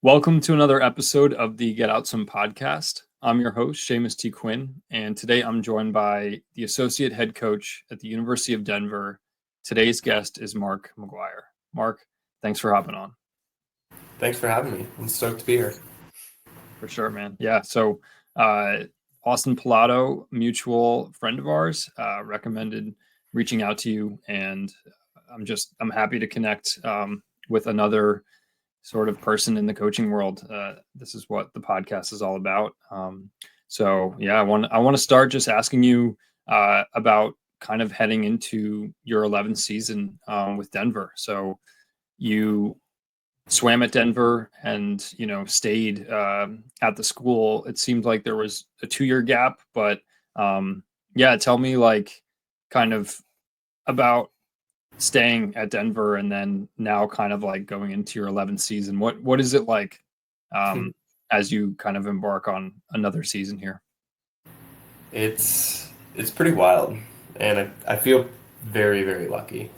Welcome to another episode of the Get Out Some podcast. I'm your host, Seamus T. Quinn, and today I'm joined by the Associate Head Coach at the University of Denver. Today's guest is Mark Maguire. Mark, thanks for hopping on. Thanks for having me. I'm stoked to be here. For sure, man. Yeah, so Austin Pilato, mutual friend of ours, recommended reaching out to you, and I'm happy to connect with another sort of person in the coaching world. This is what the podcast is all about. I want to start just asking you about kind of heading into your 11th season with Denver. So you swam at Denver and stayed at the school. It seemed like there was a 2-year gap, but tell me like kind of about staying at Denver and then now kind of like going into your 11th season. What is it like as you kind of embark on another season here? It's pretty wild, and I feel very, very lucky.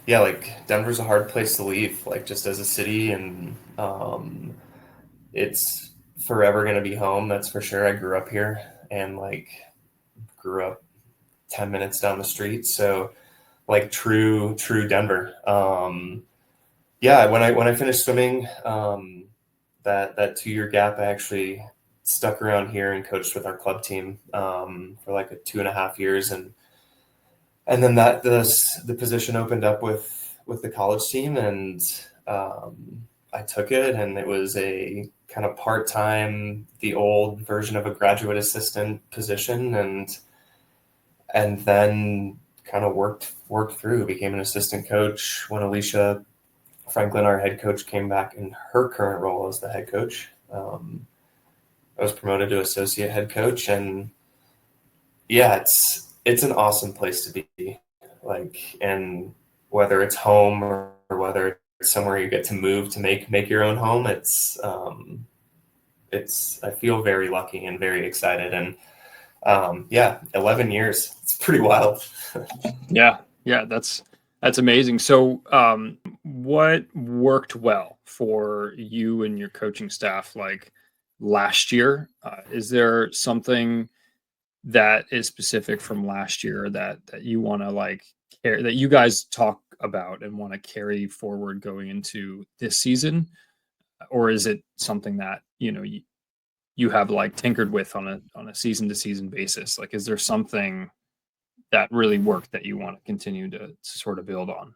Like Denver's a hard place to leave, like just as a city, and it's forever going to be home. That's for sure. I grew up here and grew up 10 minutes down the street. So like true Denver. When I finished swimming, that 2-year gap, I actually stuck around here and coached with our club team for like 2.5 years, and then the position opened up with the college team, and I took it, and it was a kind of part-time, the old version of a graduate assistant position, and then kind of worked through, became an assistant coach when Alicia Franklin, our head coach, came back in her current role as the head coach. I was promoted to associate head coach, and it's an awesome place to be. And whether it's home or whether it's somewhere you get to move to make your own home, I feel very lucky and very excited. And 11 years. It's pretty wild. Yeah, that's amazing. So what worked well for you and your coaching staff like last year? Is there something that is specific from last year that you want to that you guys talk about and want to carry forward going into this season? Or is it something that, you have like tinkered with on a season to season basis? Like, is there something that really worked that you want to continue to sort of build on?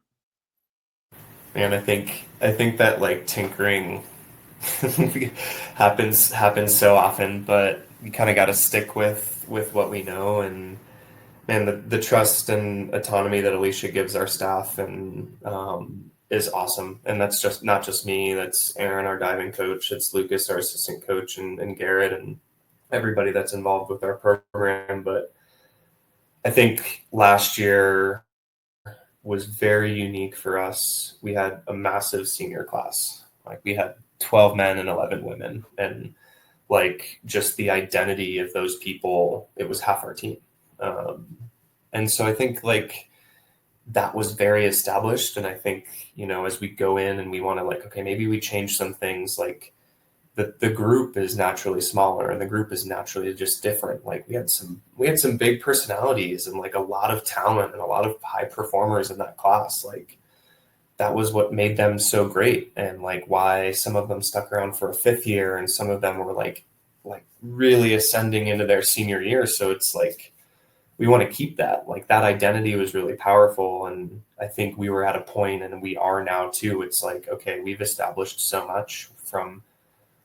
Man, I think that like tinkering happens so often, but you kind of got to stick with what we know. And man, the trust and autonomy that Alicia gives our staff and is awesome. And that's just not just me. That's Aaron, our diving coach. It's Lucas, our assistant coach, and Garrett, and everybody that's involved with our program. But I think last year was very unique for us. We had a massive senior class. Like we had 12 men and 11 women, and like just the identity of those people, it was half our team. And so I think like that was very established. And I think, as we go in and we want to okay, maybe we change some things, like the group is naturally smaller and the group is naturally just different. Like we had some big personalities and like a lot of talent and a lot of high performers in that class. Like that was what made them so great, and like why some of them stuck around for a 5th year and some of them were like really ascending into their senior year. So it's like we want to keep that. Like that identity was really powerful, and I think we were at a point, and we are now too. It's like, okay, we've established so much from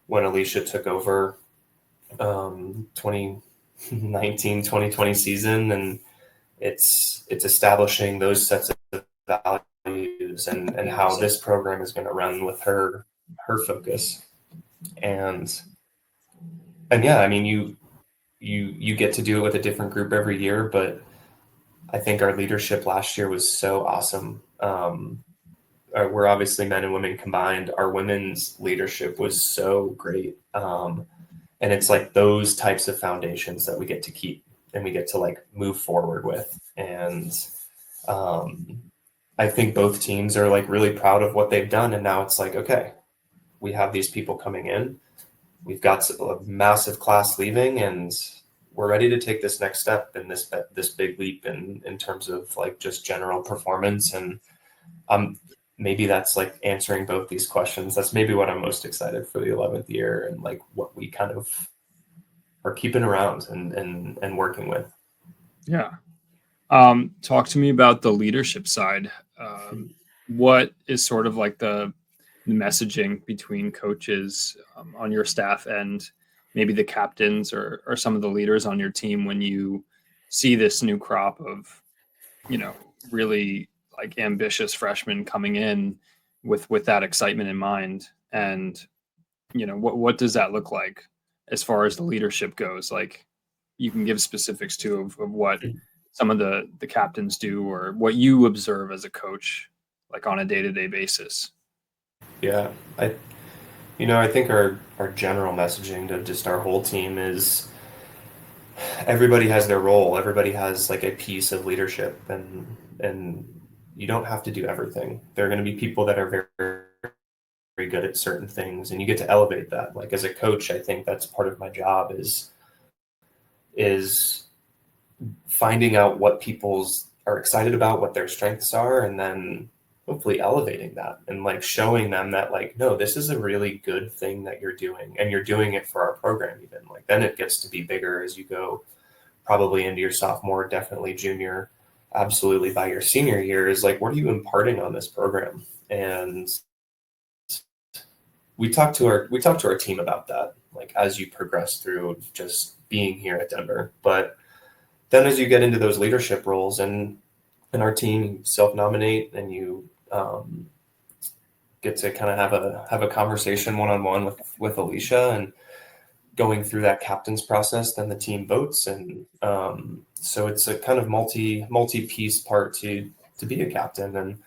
when Alicia took over 2019, 2020 season, and it's establishing those sets of values and how this program is going to run with her focus. And yeah, I mean, you get to do it with a different group every year, but I think our leadership last year was so awesome. We're obviously men and women combined. Our women's leadership was so great. And it's like those types of foundations that we get to keep and we get to like move forward with. And I think both teams are like really proud of what they've done. And now it's like, okay, we have these people coming in. We've got a massive class leaving, and we're ready to take this next step in this big leap in terms of like just general performance. And maybe that's like answering both these questions. That's maybe what I'm most excited for the 11th year, and like what we kind of are keeping around and working with. Yeah. Talk to me about the leadership side. What is sort of like the messaging between coaches on your staff and maybe the captains or some of the leaders on your team when you see this new crop of, really like ambitious freshmen coming in with that excitement in mind? And, what does that look like as far as the leadership goes? Like, you can give specifics too of what some of the captains do or what you observe as a coach, like on a day-to-day basis. Yeah, I think our general messaging to just our whole team is everybody has their role. Everybody has like a piece of leadership, and you don't have to do everything. There are going to be people that are very, very good at certain things, and you get to elevate that. Like as a coach, I think that's part of my job is finding out what people's are excited about, what their strengths are, and then hopefully elevating that and like showing them that like, no, this is a really good thing that you're doing, and you're doing it for our program. Even like then it gets to be bigger as you go probably into your sophomore, definitely junior, absolutely by your senior year, is like, what are you imparting on this program? And we talk to our team about that, like as you progress through just being here at Denver. But then as you get into those leadership roles and in our team, you self-nominate and you get to kind of have a conversation one-on-one with Alicia, and going through that captain's process, then the team votes. And so it's a kind of multi-piece part to be a captain. And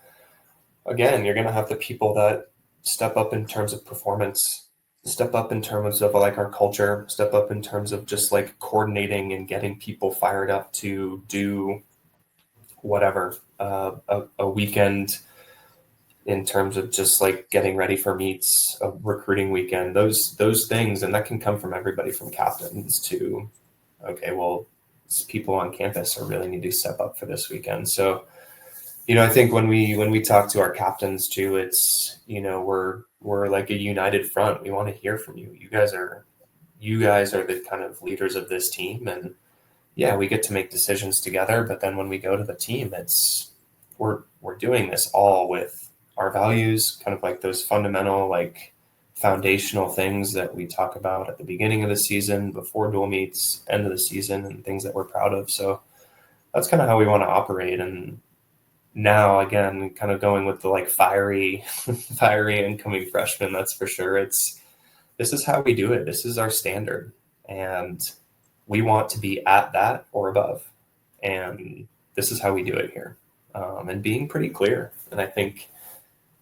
again, you're going to have the people that step up in terms of performance, step up in terms of like our culture, step up in terms of just like coordinating and getting people fired up to do whatever, a weekend in terms of just like getting ready for meets, a recruiting weekend, those things. And that can come from everybody from captains to, okay, well, people on campus are really need to step up for this weekend. So, I think when we talk to our captains too, it's, we're like a united front. We want to hear from you. You guys are the kind of leaders of this team. And yeah, we get to make decisions together. But then when we go to the team, it's, we're doing this all with our values, kind of like those fundamental, like foundational things that we talk about at the beginning of the season, before dual meets, end of the season, and things that we're proud of. So that's kind of how we want to operate. And now again, kind of going with the like fiery incoming freshman, that's for sure. This is how we do it. This is our standard. And we want to be at that or above. And this is how we do it here. And being pretty clear. And I think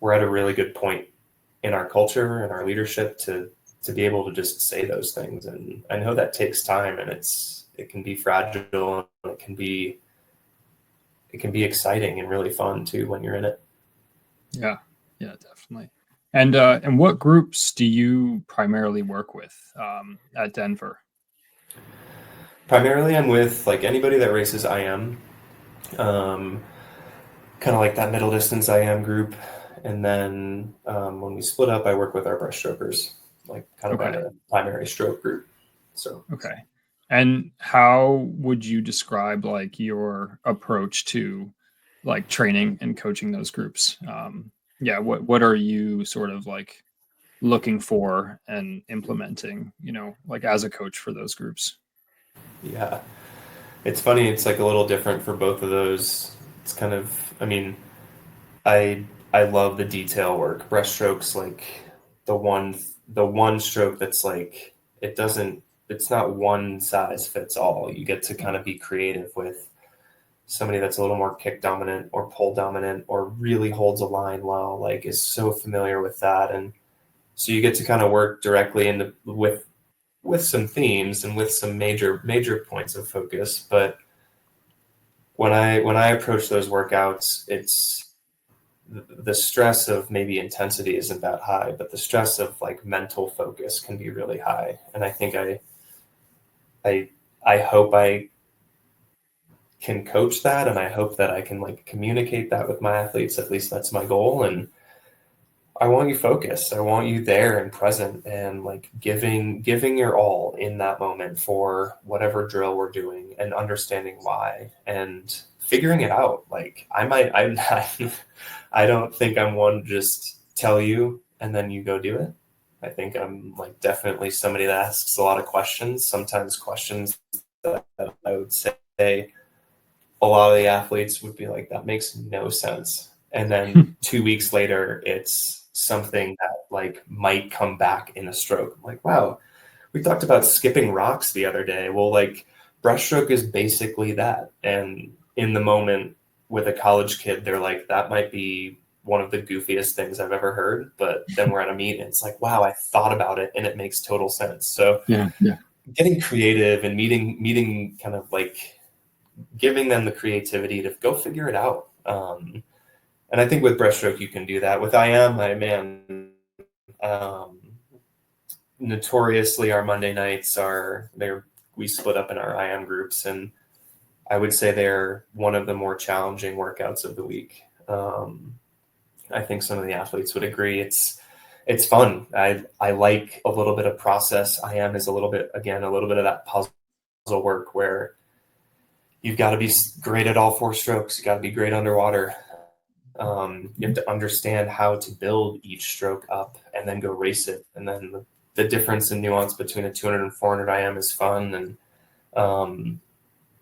we're at a really good point in our culture and our leadership to be able to just say those things. And I know that takes time, and it can be fragile, and it can be exciting and really fun too when you're in it. Yeah, definitely. And what groups do you primarily work with at Denver? Primarily, I'm with like anybody that races IM, kind of like that middle distance IM group. And then when we split up, I work with our breaststrokers, like kind of Okay. a primary stroke group. So Okay. And how would you describe like your approach to like training and coaching those groups? Yeah, what are you sort of like looking for and implementing, like as a coach for those groups? yeah, it's funny. It's like a little different for both of those. It's kind of, I mean, I love the detail work. Breaststrokes, like the one stroke that's like it's not one size fits all. You get to kind of be creative with somebody that's a little more kick dominant or pull dominant or really holds a line well, like is so familiar with that. And so you get to kind of work directly into with some themes and with some major points of focus. But when I approach those workouts, it's the stress of maybe intensity isn't that high, but the stress of like mental focus can be really high. And I think I hope I can coach that, and I hope that I can like communicate that with my athletes. At least that's my goal. And I want you focused. I want you there and present and like giving your all in that moment for whatever drill we're doing, and understanding why and figuring it out. Like I don't think I'm one to just tell you and then you go do it. I think I'm like definitely somebody that asks a lot of questions, sometimes questions that I would say a lot of the athletes would be like, that makes no sense. And then 2 weeks later, it's something that like might come back in a stroke. I'm like, wow, we talked about skipping rocks the other day. Well, like breaststroke is basically that. And in the moment with a college kid, they're like, that might be one of the goofiest things I've ever heard. But then we're at a meet and it's like, wow, I thought about it and it makes total sense. So Yeah. getting creative and meeting kind of like giving them the creativity to go figure it out. And I think with breaststroke, you can do that. With notoriously our Monday nights we split up in our IM groups, and I would say they're one of the more challenging workouts of the week. I think some of the athletes would agree. It's fun. I like a little bit of process. IM is a little bit of that puzzle work where you've got to be great at all 4 strokes. You got to be great underwater. You have to understand how to build each stroke up and then go race it. And then the difference and nuance between a 200 and 400 IM is fun. And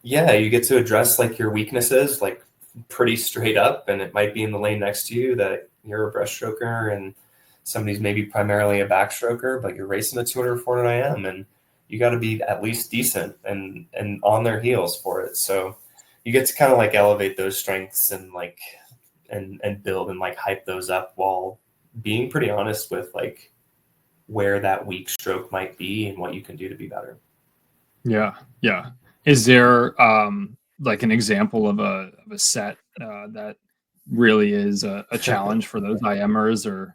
you get to address like your weaknesses, like pretty straight up. And it might be in the lane next to you that you're a breaststroker and somebody's maybe primarily a backstroker, but you're racing a 200 or 400 IM, and you got to be at least decent and on their heels for it. So you get to kind of like elevate those strengths and like and build and like hype those up while being pretty honest with like where that weak stroke might be and what you can do to be better. Yeah. Is there like an example of a set that really is a challenge for those IMers or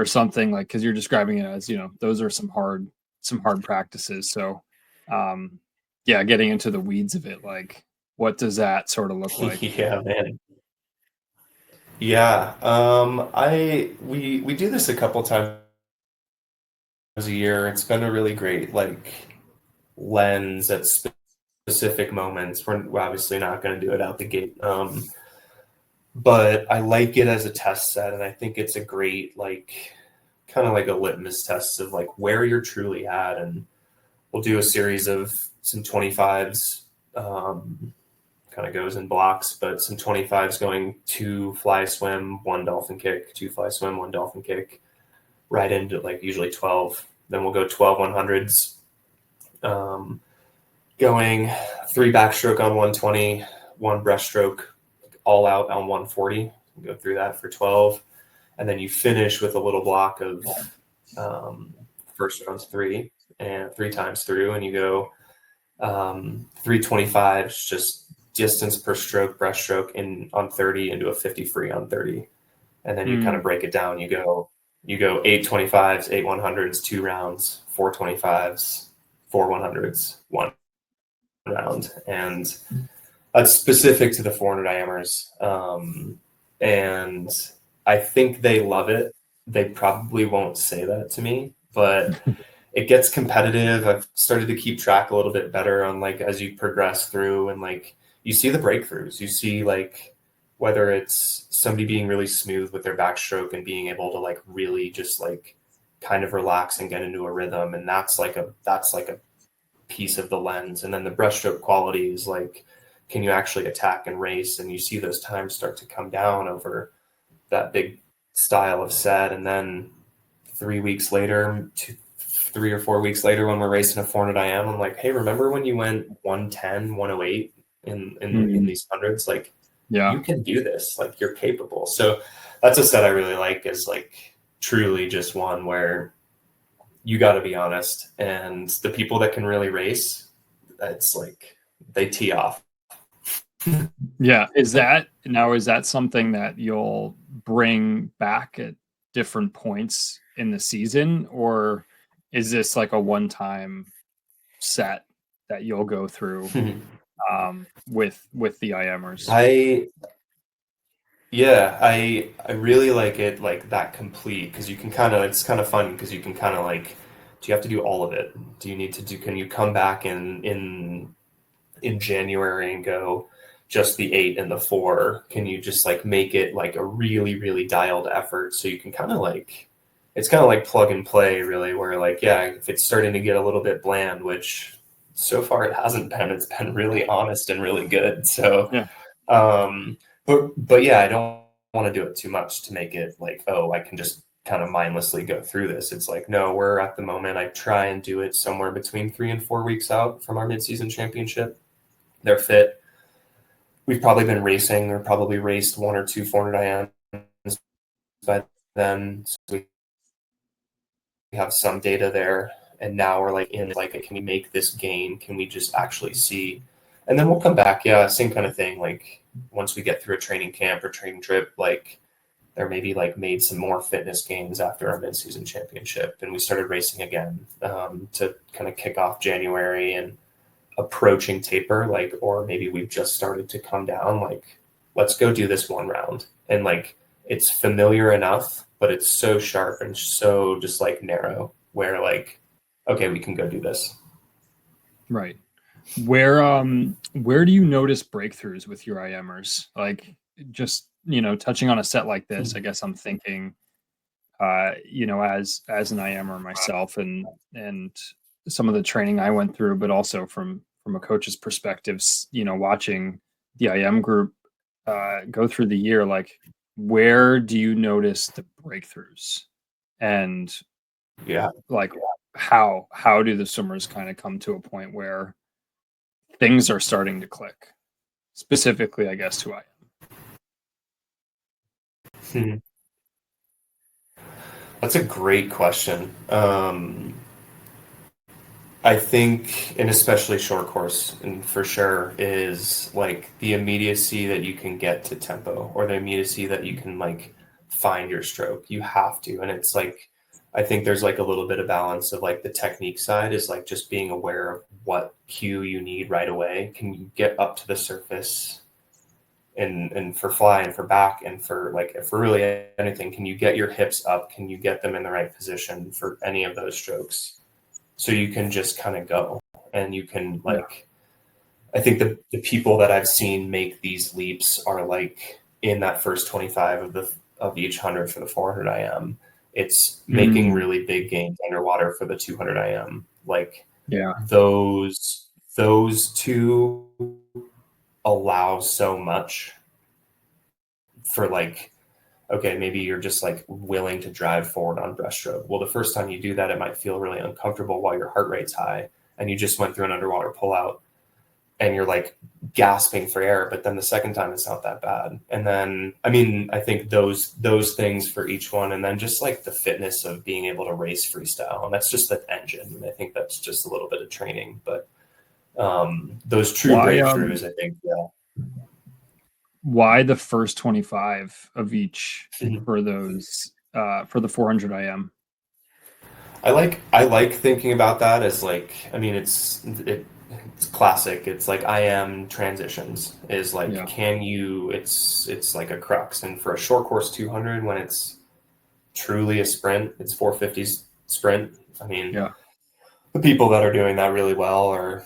something, like, because you're describing it as, those are some hard practices. So getting into the weeds of it, like what does that sort of look like? Yeah, man. Yeah. We do this a couple times a year. It's been a really great like lens at specific moments. We're obviously not going to do it out the gate. But I like it as a test set, and I think it's a great like kind of like a litmus test of like where you're truly at. And we'll do a series of some 25s, kind of goes in blocks, but some 25s going 2 fly swim, 1 dolphin kick, 2 fly swim, 1 dolphin kick, right into like usually 12. Then we'll go 12 100s, going 3 backstroke on 120, 1 breaststroke, all out on 140. We'll go through that for 12. And then you finish with a little block of first round's 3 and 3 times through, and you go 325s, just distance per stroke, breaststroke on 30 into a 50 free on 30. And then you kind of break it down. You go 8 25s, 8 100s, 2 rounds, 4 25s, 4 100s, 1 round. And that's specific to the 400 IMers. And I think they love it. They probably won't say that to me, but it gets competitive. I've started to keep track a little bit better on like as you progress through, and like you see the breakthroughs. You see like whether it's somebody being really smooth with their backstroke and being able to like really just like kind of relax and get into a rhythm, and that's like a piece of the lens. And then the breaststroke quality is like, can you actually attack and race? And you see those times start to come down over that big style of set. And then 3 weeks later, 3 or 4 weeks later, when we're racing a 400 IM, I'm like, hey, remember when you went 110, 108 in these hundreds? Like, you can do this. Like, you're capable. So that's a set I really like, is like truly just one where you got to be honest. And the people that can really race, it's like they tee off. Yeah. Is that something that you'll bring back at different points in the season, or is this like a one-time set that you'll go through with the IMers? I Yeah, I really like it like that complete because you can kind of it's kind of fun because you can kind of like do you have to do all of it? Do you need to do can you come back in January and go just the 8 and the 4? Can you just like make it like a really really dialed effort so you can kind of like it's kind of like plug and play really where like yeah, if it's starting to get a little bit bland, which so far it hasn't been, it's been really honest and really good. So Yeah. um, but yeah, I don't want to do it too much to make it like, oh, I can just kind of mindlessly go through this. It's like, no, we're at the moment. I try and do it somewhere between 3 and 4 weeks out from our midseason championship. They're fit. We've probably been racing or probably raced 1 or 2 400 IMs by then. So we have some data there. And now we're like in like, can we make this gain? Can we just actually see? And then we'll come back. Yeah, same kind of thing. Like once we get through a training camp or training trip, like there maybe like made some more fitness gains after our mid-season championship. And we started racing again to kind of kick off January and approaching taper, like, or maybe we've just started to come down, like, let's go do this one round. And like, it's familiar enough, but it's so sharp and so just like narrow where like, okay, we can go do this. Right. Where do you notice breakthroughs with your IMers? Like just, touching on a set like this, I guess I'm thinking as an IMer myself and some of the training I went through, but also from a coach's perspective, watching the IM group go through the year, like where do you notice the breakthroughs? And Yeah. like how do the swimmers kind of come to a point where things are starting to click? Specifically, I guess, who I Hmm. That's a great question. I think, and especially short course, and for sure, is like the immediacy that you can get to tempo or the immediacy that you can like find your stroke. You have to. And it's like, I think there's like a little bit of balance of like the technique side is like just being aware of what cue you need right away. Can you get up to the surface and for fly and for back and for like, if for really anything, can you get your hips up? Can you get them in the right position for any of those strokes? So you can just kind of go and you can like I think the people that I've seen make these leaps are like in that first 25 of each 100 for the 400 IM. It's making am. really big gains underwater for the 200 IM. Like Yeah. those two allow so much for like okay, maybe you're just like willing to drive forward on breaststroke. Well, the first time you do that, it might feel really uncomfortable while your heart rate's high and you just went through an underwater pullout and you're like gasping for air. But then the second time it's not that bad. And then, I mean, I think those things for each one, and then just like the fitness of being able to race freestyle. And that's just the engine. And I think that's just a little bit of training, but those true breakthroughs, I think, yeah. Why the first 25 of each Mhm. for those for the 400 IM? I like thinking about that as like I mean it's classic. It's like I am transitions is like Yeah. can you it's like a crux. And for a short course 200 when it's truly a sprint, it's 450s sprint. I mean Yeah. the people that are doing that really well are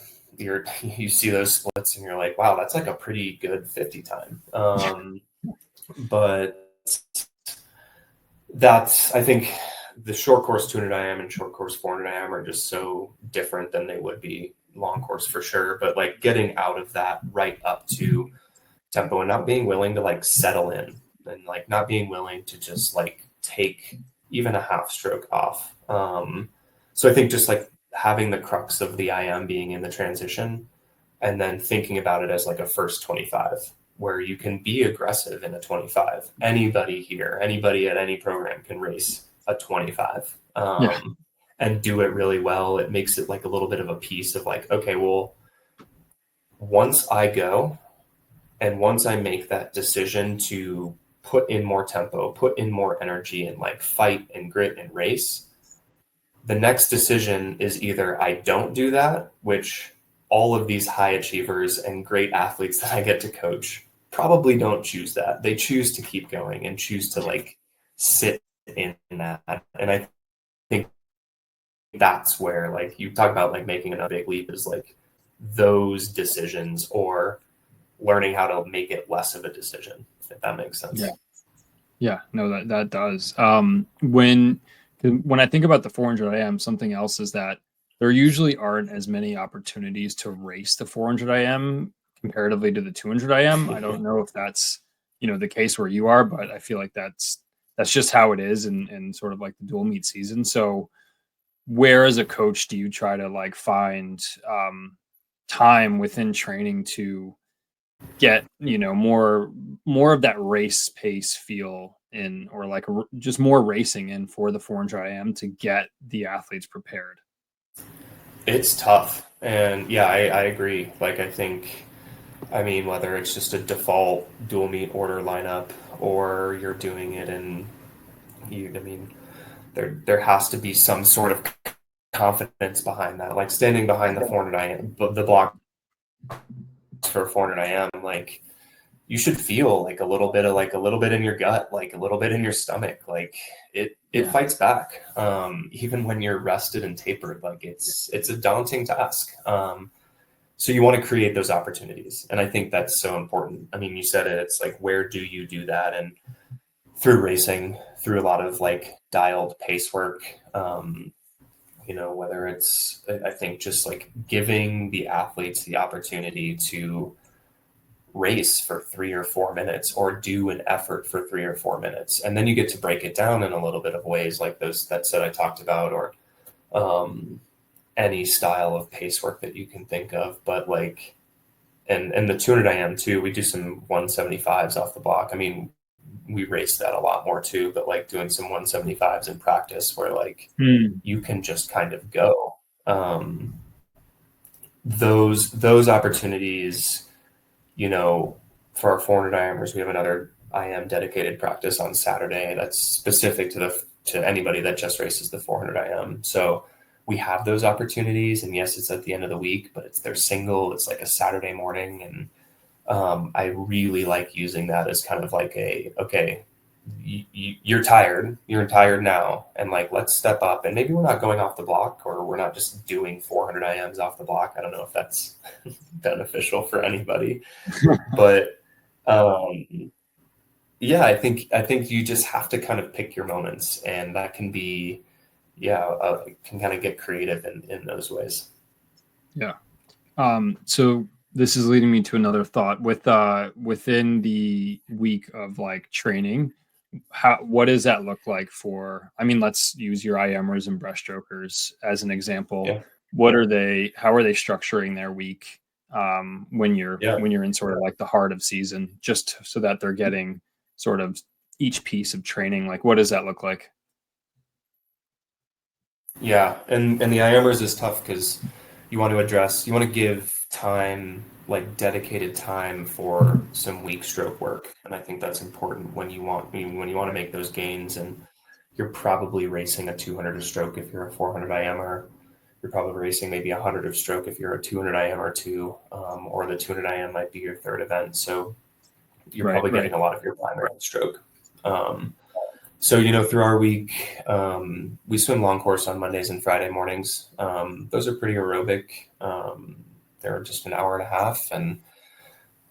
you see those splits and you're like wow that's like a pretty good 50 time. But that's I think the short course 200 IM and short course 400 IM are just so different than they would be long course for sure. But like getting out of that right up to tempo and not being willing to like settle in and like not being willing to just like take even a half stroke off. So I think just like having the crux of the IM being in the transition and then thinking about it as like a first 25 where you can be aggressive in a 25. Anybody here, anybody at any program can race a 25 Yeah. and do it really well. It makes it like a little bit of a piece of like, okay, well, once I go, And once I make that decision to put in more tempo, put in more energy, and like fight and grit and race, the next decision is either I don't do that, which all of these high achievers and great athletes that I get to coach probably don't choose that. They choose to keep going and choose to like sit in that. And I think that's where, like, you talk about like making a big leap, is like those decisions, or learning how to make it less of a decision, if that makes sense. Yeah, no, that does. When I think about the 400 IM, something else is that there usually aren't as many opportunities to race the 400 IM comparatively to the 200 IM. I don't know if that's, the case where you are, but I feel like that's just how it is in sort of like the dual meet season. So where as a coach do you try to like find time within training to get more of that race pace feel in, or like just more racing in for the 400 IM to get the athletes prepared? It's tough. And yeah, I agree. Like, I mean, whether it's just a default dual meet order lineup, or you're doing it there has to be some sort of confidence behind that. Like standing behind the 400 IM, the block for 400 IM, like you should feel like a little bit in your gut, like a little bit in your stomach. Like it fights back. Even when you're rested and tapered, like it's a daunting task. So you want to create those opportunities. And I think that's so important. I mean, you said it, it's like, where do you do that? And through racing, through a lot of like dialed pace work, whether it's, I think, just like giving the athletes the opportunity to race for 3 or 4 minutes, or do an effort for 3 or 4 minutes. And then you get to break it down in a little bit of ways like those that I talked about, or any style of pace work that you can think of. But like, and the 200 IM too, we do some 175s off the block. I mean, we race that a lot more too, but like doing some 175s in practice where like you can just kind of go. Those opportunities, for our 400 IMers, we have another IM dedicated practice on Saturday that's specific to anybody that just races the 400 IM. So we have those opportunities, and yes, it's at the end of the week, but it's their single. It's like a Saturday morning, and I really like using that as kind of like you're tired now, and like, let's step up, and maybe we're not going off the block, or we're not just doing 400 IMs off the block. I don't know if that's beneficial for anybody, but yeah, I think you just have to kind of pick your moments, and that can be, can kind of get creative in those ways. Yeah. So this is leading me to another thought within the week of like training. What does that look like for, I mean, let's use your IMers and breaststrokers as an example. Yeah. How are they structuring their week when you're in sort of like the heart of season, just so that they're getting sort of each piece of training? Like, what does that look like? Yeah. And the IMers is tough because you want to give time, like dedicated time for some weak stroke work. And I think that's important when you want to make those gains. And you're probably racing a 200 of stroke if you're a 400 IMer. You're probably racing maybe 100 of stroke if you're a 200 IM or two, or the 200 IM might be your third event. So you're probably getting a lot of your time around stroke. So, through our week, we swim long course on Mondays and Friday mornings. Those are pretty aerobic. They're just an hour and a half. And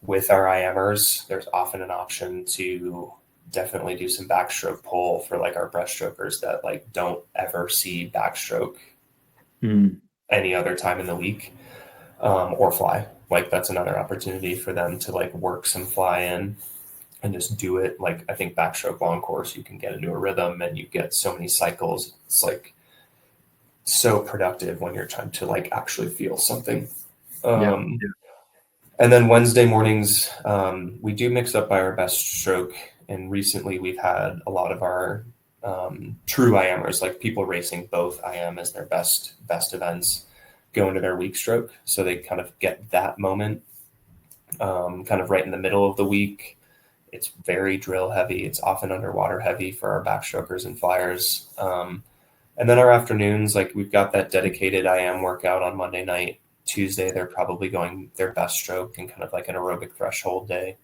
with our IMers, there's often an option to definitely do some backstroke pull for like our breaststrokers that like don't ever see backstroke any other time in the week, or fly. Like, that's another opportunity for them to like work some fly in and just do it. Like, I think backstroke long course, you can get into a rhythm and you get so many cycles. It's like so productive when you're trying to like actually feel something. And then Wednesday mornings, we do mix up by our best stroke. And recently we've had a lot of our true IMers, like people racing both IM as their best events, go into their weak stroke. So they kind of get that moment. kind of right in the middle of the week. It's very drill heavy. It's often underwater heavy for our backstrokers and flyers. And then our afternoons, like we've got that dedicated IM workout on Monday night. Tuesday, they're probably going their best stroke and kind of like an aerobic threshold day.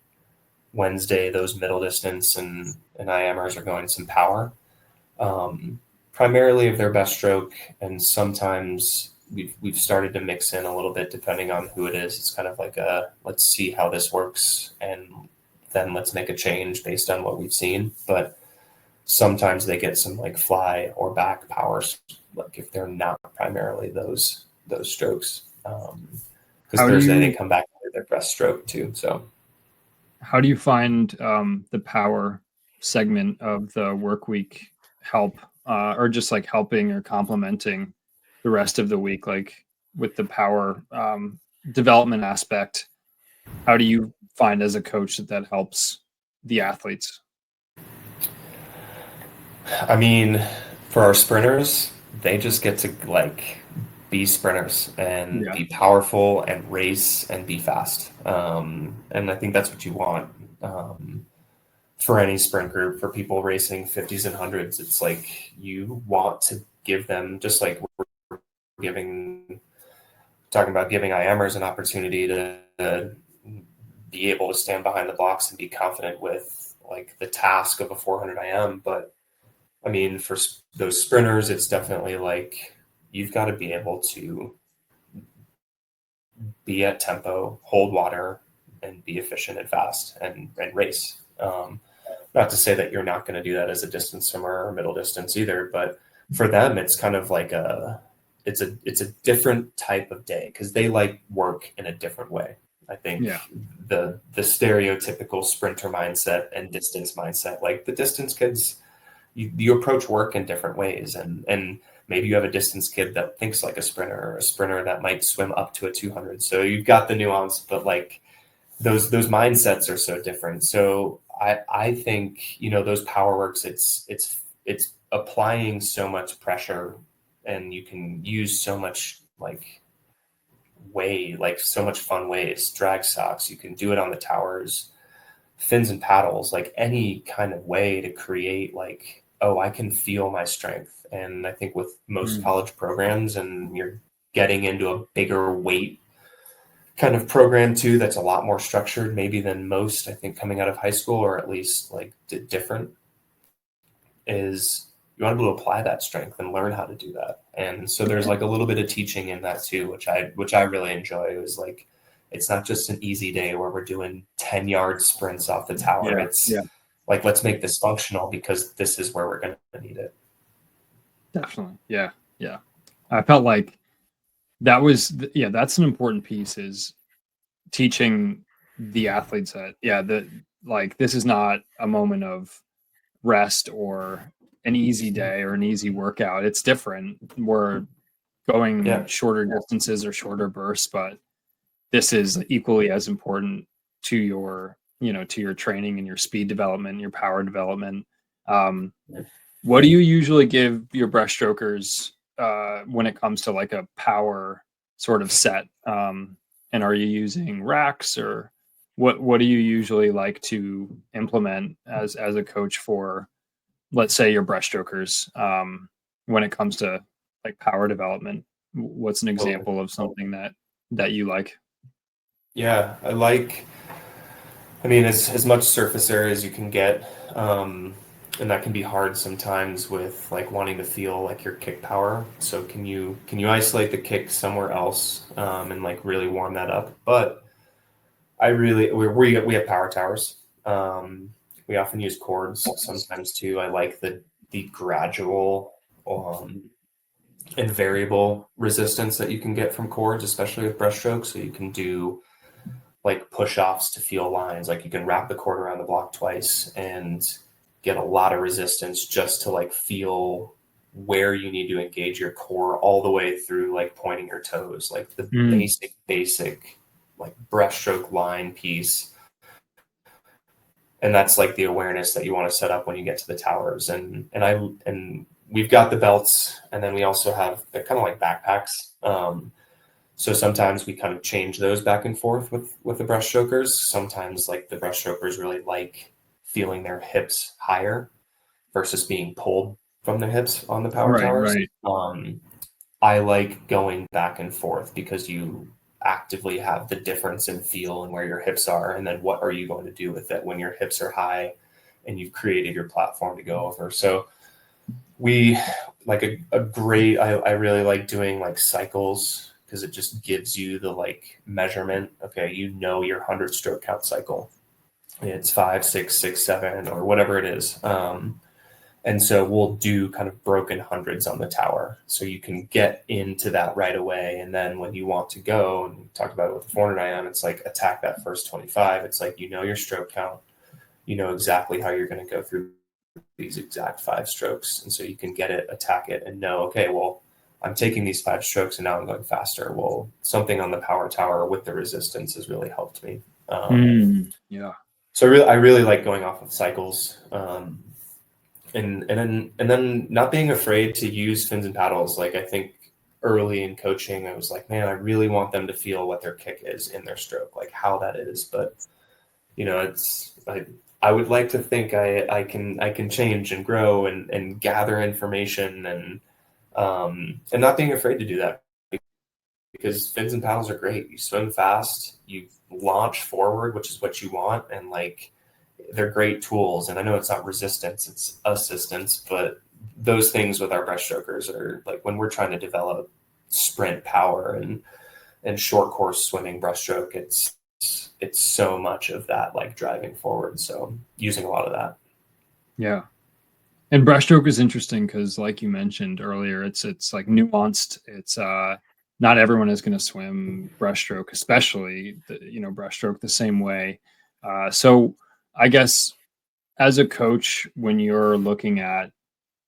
Wednesday, those middle distance and IMers are going some power, primarily of their best stroke. And sometimes we've started to mix in a little bit depending on who it is. It's kind of like let's see how this works and then let's make a change based on what we've seen. But sometimes they get some like fly or back powers, like if they're not primarily those strokes. Because Thursday they come back with their breaststroke too. So how do you find the power segment of the work week help or just like helping or complementing the rest of the week, like with the power development aspect? How do you find as a coach that helps the athletes? I mean, for our sprinters, they just get to like be sprinters and be powerful and race and be fast. And I think that's what you want for any sprint group, for people racing 50s and 100s. It's like you want to give them, just like we're talking about giving IMers an opportunity to be able to stand behind the blocks and be confident with like the task of a 400 IM. But I mean, for those sprinters, it's definitely like you've got to be able to be at tempo, hold water, and be efficient and fast and race. Not to say that you're not going to do that as a distance swimmer or middle distance either, but for them, it's kind of like it's a different type of day because they like work in a different way. I think the stereotypical sprinter mindset and distance mindset, like the distance kids, you approach work in different ways, and maybe you have a distance kid that thinks like a sprinter, or a sprinter that might swim up to a 200. So you've got the nuance, but like those mindsets are so different. So I think, those power works, it's applying so much pressure, and you can use so much like so much fun ways, drag socks, you can do it on the towers, fins and paddles, like any kind of way to create like, oh, I can feel my strength. And I think with most college programs, and you're getting into a bigger weight kind of program too, that's a lot more structured maybe than most, I think, coming out of high school, or at least like different, is you want to be able to apply that strength and learn how to do that. And so there's like a little bit of teaching in that too, which I really enjoy. It was like, it's not just an easy day where we're doing 10-yard sprints off the tower. It's like, let's make this functional because this is where we're going to need it. Definitely. Yeah. I felt like that was, that's an important piece, is teaching the athletes that, like, this is not a moment of rest or an easy day or an easy workout. It's different. We're going shorter distances or shorter bursts, but this is equally as important to your, to your training and your speed development, your power development. What do you usually give your breaststrokers when it comes to like a power sort of set? And are you using racks, or what do you usually like to implement as a coach for, let's say, your breaststrokers when it comes to like power development? What's an example of something that you like? Yeah, I mean, as much surface area as you can get. And that can be hard sometimes with like wanting to feel like your kick power. So can you isolate the kick somewhere else and like really warm that up? But we have power towers. We often use cords sometimes too. I like the gradual and variable resistance that you can get from cords, especially with breaststroke. So you can do like push-offs to feel lines. Like you can wrap the cord around the block twice and get a lot of resistance just to like feel where you need to engage your core all the way through like pointing your toes, like the basic like breaststroke line piece. And that's like the awareness that you want to set up when you get to the towers. And we've got the belts, and then we also have, they're kind of like backpacks. So sometimes we kind of change those back and forth with the breaststrokers. Sometimes like the breaststrokers really like feeling their hips higher versus being pulled from their hips on the power Right, towers. right. I like going back and forth because you actively have the difference in feel and where your hips are, and then what are you going to do with it when your hips are high and you've created your platform to go over. So we like a great, I really like doing like cycles because it just gives you the like measurement. Okay, you know your 100 stroke count cycle. It's 5, 6, 6, 7, or whatever it is. And so we'll do kind of broken hundreds on the tower. So you can get into that right away. And then when you want to go, and we talked about it with the 400 IM, it's like attack that first 25. It's like, you know, your stroke count, you know exactly how you're going to go through these exact 5 strokes. And so you can get it, attack it, and know, okay, well, I'm taking these 5 strokes and now I'm going faster. Well, something on the power tower with the resistance has really helped me. Yeah. So I really like going off of cycles. And then not being afraid to use fins and paddles. Like I think early in coaching, I was like, man, I really want them to feel what their kick is in their stroke, like how that is. But you know, it's I would like to think I can change and grow and gather information and not being afraid to do that, because fins and paddles are great. You swim fast, you launch forward, which is what you want, and like they're great tools. And I know it's not resistance, it's assistance, but those things with our breaststrokers are like when we're trying to develop sprint power and short course swimming breaststroke, it's so much of that like driving forward. So using a lot of that. Yeah. And breaststroke is interesting because, like you mentioned earlier, it's like nuanced. It's not everyone is going to swim breaststroke, especially breaststroke the same way. So I guess as a coach, when you're looking at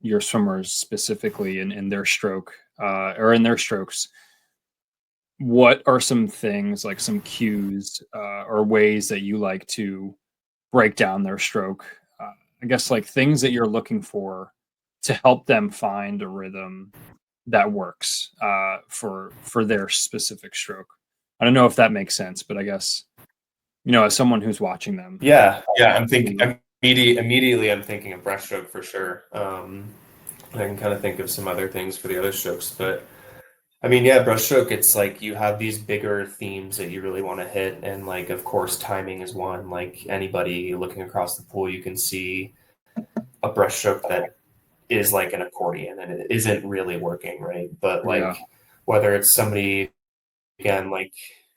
your swimmers specifically in their stroke or in their strokes, what are some things, like some cues or ways that you like to break down their stroke? I guess like things that you're looking for to help them find a rhythm that works for their specific stroke. I don't know if that makes sense, but I guess, as someone who's watching them. Yeah. I'm thinking immediately I'm thinking of breaststroke for sure. I can kind of think of some other things for the other strokes, but I mean, yeah, breaststroke, it's like you have these bigger themes that you really want to hit. And like, of course, timing is one. Like anybody looking across the pool, you can see a breaststroke that is like an accordion and it isn't really working, right? But like whether it's somebody, again, like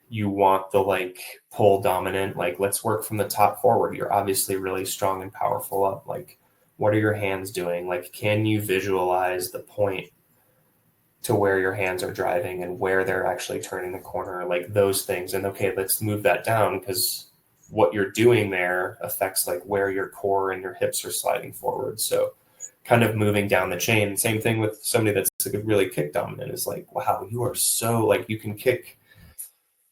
you want the like pull dominant, like let's work from the top forward. You're obviously really strong and powerful up. Like, what are your hands doing? Like, can you visualize the point to where your hands are driving and where they're actually turning the corner, like those things? And okay, let's move that down because what you're doing there affects like where your core and your hips are sliding forward. So kind of moving down the chain. Same thing with somebody that's like really kick dominant is like, wow, you are so like you can kick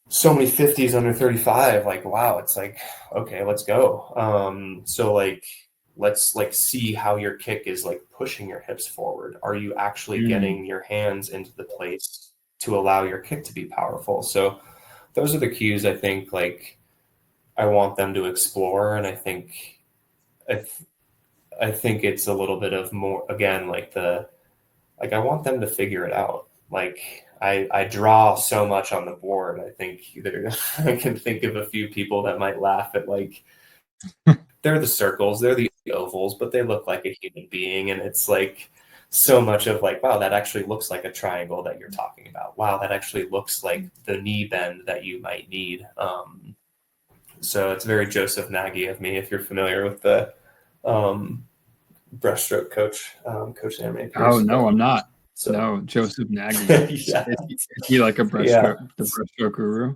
so many 50s under 35. Like, wow, it's like, okay, let's go. So like let's like see how your kick is like pushing your hips forward. Are you actually getting your hands into the place to allow your kick to be powerful? So those are the cues I think like I want them to explore. And I think it's a little bit of more, again, like I want them to figure it out. Like I draw so much on the board. I think I can think of a few people that might laugh at like, they're the circles, they're the ovals, but they look like a human being. And it's like so much of like, wow, that actually looks like a triangle that you're talking about. Wow, that actually looks like the knee bend that you might need. So it's very Joseph Nagy of me, if you're familiar with the breaststroke coach, Coach Anime. Oh, no, I'm not. So, no, Joseph Nagy. Yeah. Is he like a breaststroke, the breaststroke guru?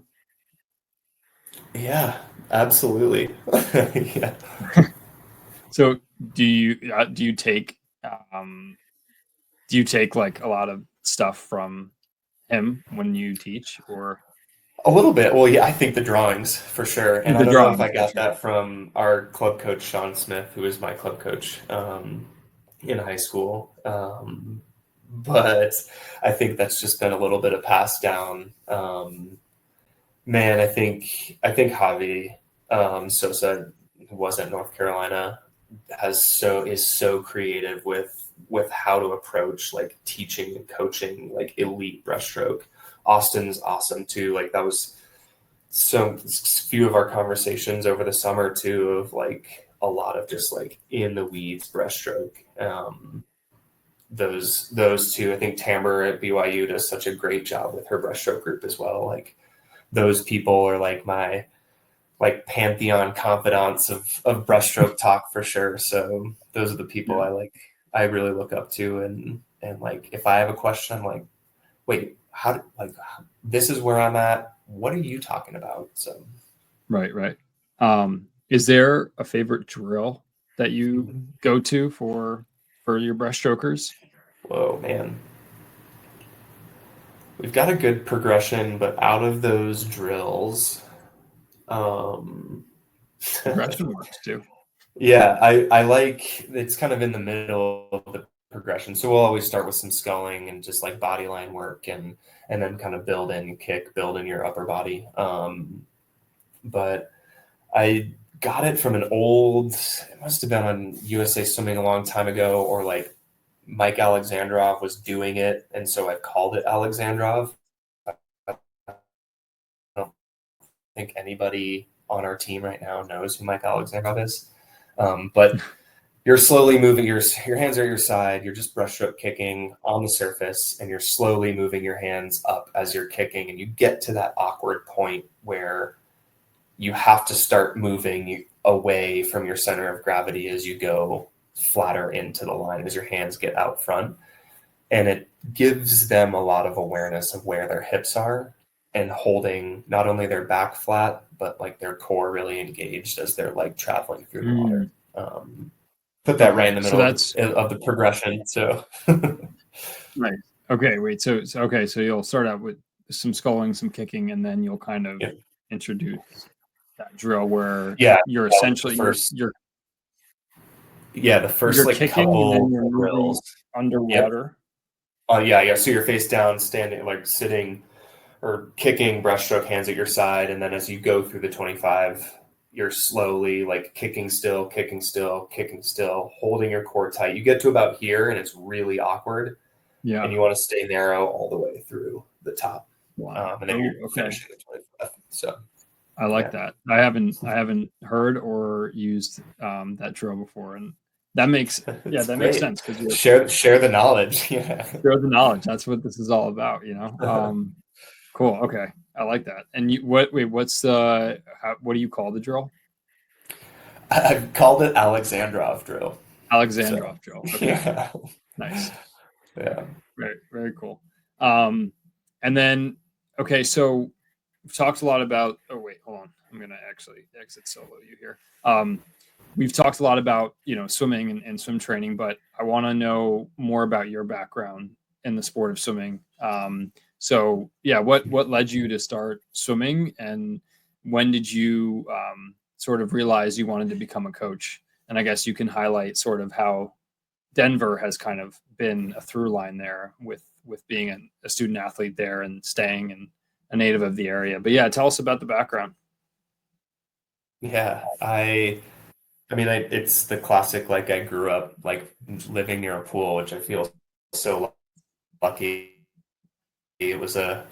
Yeah, absolutely. Yeah. So do you take like a lot of stuff from him when you teach, or a little bit? Well, yeah, I think the drawings for sure. And I don't know if I got that from our club coach, Sean Smith, who is my club coach in high school. but I think that's just been a little bit of pass down. Man, I think Javi Sosa, who was at North Carolina, is so creative with how to approach like teaching and coaching like elite breaststroke. Austin's awesome too. Like that was so few of our conversations over the summer too, of like a lot of just like in the weeds breaststroke. Those two, I think Tamber at BYU does such a great job with her breaststroke group as well. Like those people are like my like pantheon confidants of breaststroke talk for sure. So those are the people I really look up to, and like if I have a question, I'm like, wait, this is where I'm at. What are you talking about? So Right. Is there a favorite drill that you go to for your breaststrokers? Whoa, man. We've got a good progression, but out of those drills, Progression works too. yeah, I like it's kind of in the middle of the progression. So we'll always start with some sculling and just like body line work, and then kind of build in kick, build in your upper body. But I got it from an old, it must have been on USA Swimming a long time ago, or like Mike Alexandrov was doing it, and so I called it Alexandrov. I don't think anybody on our team right now knows who Mike Alexandrov is. But you're slowly moving your hands are at your side. You're just breaststroke kicking on the surface, and you're slowly moving your hands up as you're kicking. And you get to that awkward point where you have to start moving away from your center of gravity as you go flatter into the line, as your hands get out front. And it gives them a lot of awareness of where their hips are, and holding not only their back flat, but like their core really engaged as they're like traveling through the water. Put that right in the middle of the progression. So, right. Okay. Wait. So you'll start out with some sculling, some kicking, and then you'll kind of introduce that drill where you're essentially the first like kicking couple and then you're drills underwater. So you're face down, standing, like sitting or kicking breaststroke, hands at your side, and then as you go through the 25, you're slowly like kicking still, holding your core tight. You get to about here, and it's really awkward. Yeah, and you want to stay narrow all the way through the top. Wow. And then you're finishing the 25. So I like that. I haven't heard or used that drill before, and that makes makes sense because share the knowledge. Yeah, share the knowledge. That's what this is all about, you know. Cool. Okay, I like that. And what do you call the drill? I've called it Alexandrov drill. Alexandrov drill. Okay. Yeah. Nice. Yeah. Very, very cool. And then, okay, so we've talked a lot about, oh wait, hold on. I'm going to actually exit solo you here. We've talked a lot about, swimming and swim training, but I want to know more about your background in the sport of swimming. So yeah, what led you to start swimming, and when did you sort of realize you wanted to become a coach? And I guess you can highlight sort of how Denver has kind of been a through line there with being a student athlete there and staying and a native of the area. But yeah, tell us about the background. Yeah, I mean, it's the classic, like I grew up like living near a pool, which I feel so lucky. It was a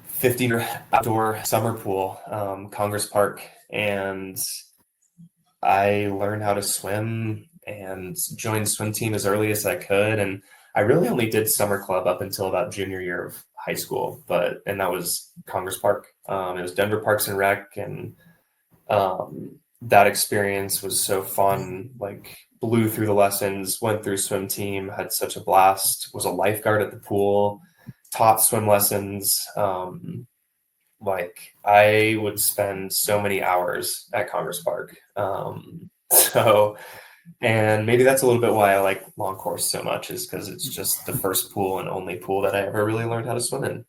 50 outdoor summer pool, Congress Park, and I learned how to swim and joined swim team as early as I could. And I really only did summer club up until about junior year of high school, and that was Congress Park. It was Denver Parks and Rec, and that experience was so fun. Like blew through the lessons, went through swim team, had such a blast, was a lifeguard at the pool, taught swim lessons. Like I would spend so many hours at Congress Park. And maybe that's a little bit why I like long course so much, is because it's just the first pool and only pool that I ever really learned how to swim in.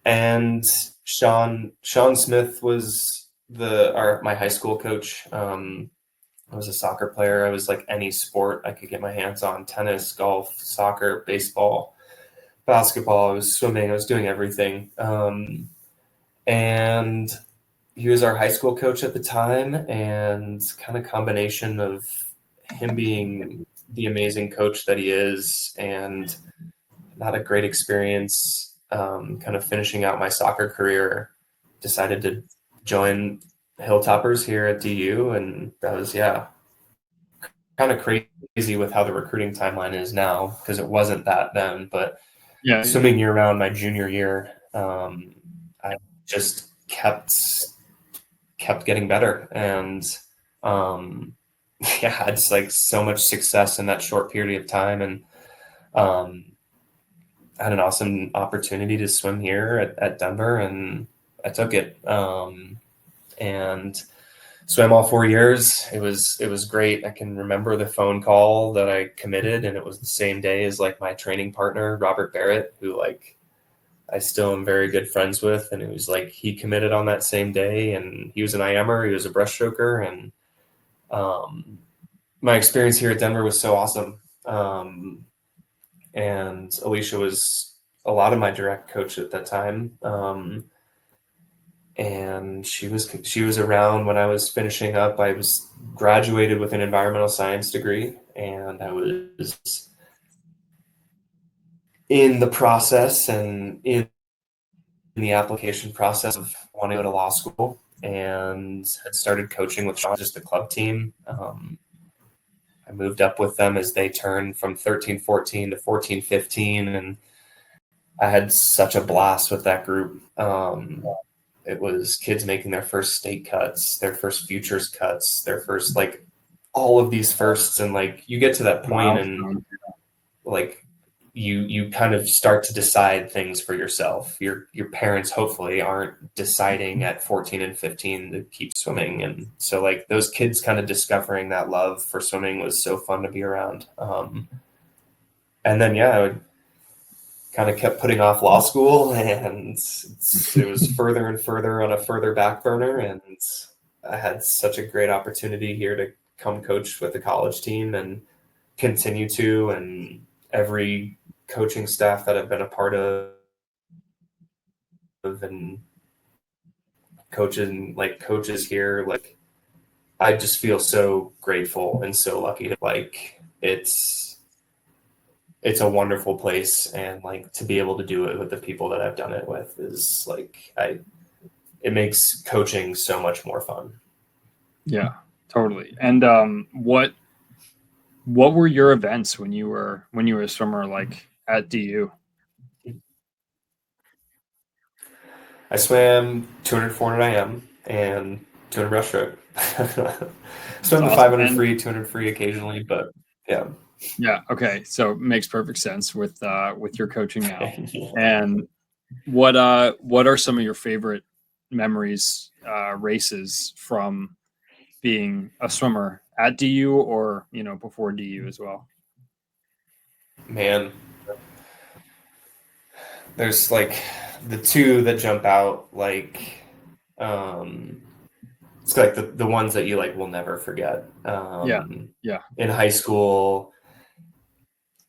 And Sean Smith was my high school coach. I was a soccer player. I was like any sport I could get my hands on: tennis, golf, soccer, baseball, basketball. I was swimming. I was doing everything. And he was our high school coach at the time, and kind of combination of him being the amazing coach that he is and not a great experience, kind of finishing out my soccer career, decided to join Hilltoppers here at DU. And that was, kind of crazy with how the recruiting timeline is now, because it wasn't that then. But swimming year round my junior year, I just kept getting better, and had just like so much success in that short period of time. And I had an awesome opportunity to swim here at Denver, and I took it, and swam all 4 years. It was great. I can remember the phone call that I committed, and it was the same day as like my training partner, Robert Barrett, who like I still am very good friends with. And it was like, he committed on that same day, and he was an IMer, he was a breaststroker. And my experience here at Denver was so awesome. And Alicia was a lot of my direct coach at that time. And she was around when I was finishing up. I was graduated with an environmental science degree, and I was in the process and in the application process of wanting to go to law school, and had started coaching with Sean, just the club team. I moved up with them as they turned from 13-14 to 14-15, and I had such a blast with that group. It was kids making their first state cuts, their first futures cuts, their first, like, all of these firsts. And like, you get to that point and like you kind of start to decide things for yourself. Your parents hopefully aren't deciding at 14 and 15 to keep swimming. And so like those kids kind of discovering that love for swimming was so fun to be around. And then, I would kind of kept putting off law school, and it was further and further on a further back burner. And I had such a great opportunity here to come coach with the college team and continue to, and every coaching staff that I've been a part of, and coaches here, like, I just feel so grateful and so lucky to, like, it's a wonderful place. And like, to be able to do it with the people that I've done it with is like, it makes coaching so much more fun. Yeah, totally. And what were your events when you were a swimmer, like at DU? I swam 200, 400 IM and 200 breaststroke. Swam the 500 free, 200 free occasionally, but yeah. Yeah. Okay. So it makes perfect sense with your coaching now. And what are some of your favorite memories, races from being a swimmer at DU, or, before DU as well? Man, there's like the two that jump out, like, it's like the ones that you like will never forget. In high school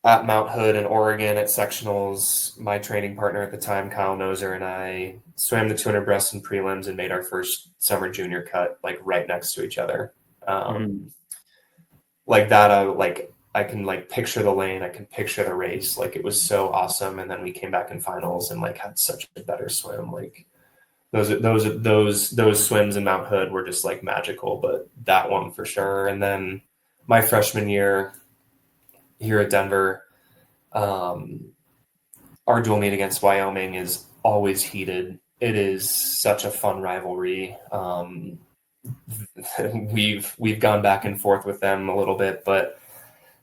at Mount Hood in Oregon at sectionals, my training partner at the time, Kyle Noser, and I swam the 200 breasts and prelims and made our first summer junior cut, like right next to each other. Like that, I can like picture the lane. I can picture the race. Like, it was so awesome. And then we came back in finals and like had such a better swim. Like those swims in Mount Hood were just like magical, but that one for sure. And then my freshman year here at Denver, our dual meet against Wyoming is always heated. It is such a fun rivalry. We've gone back and forth with them a little bit, but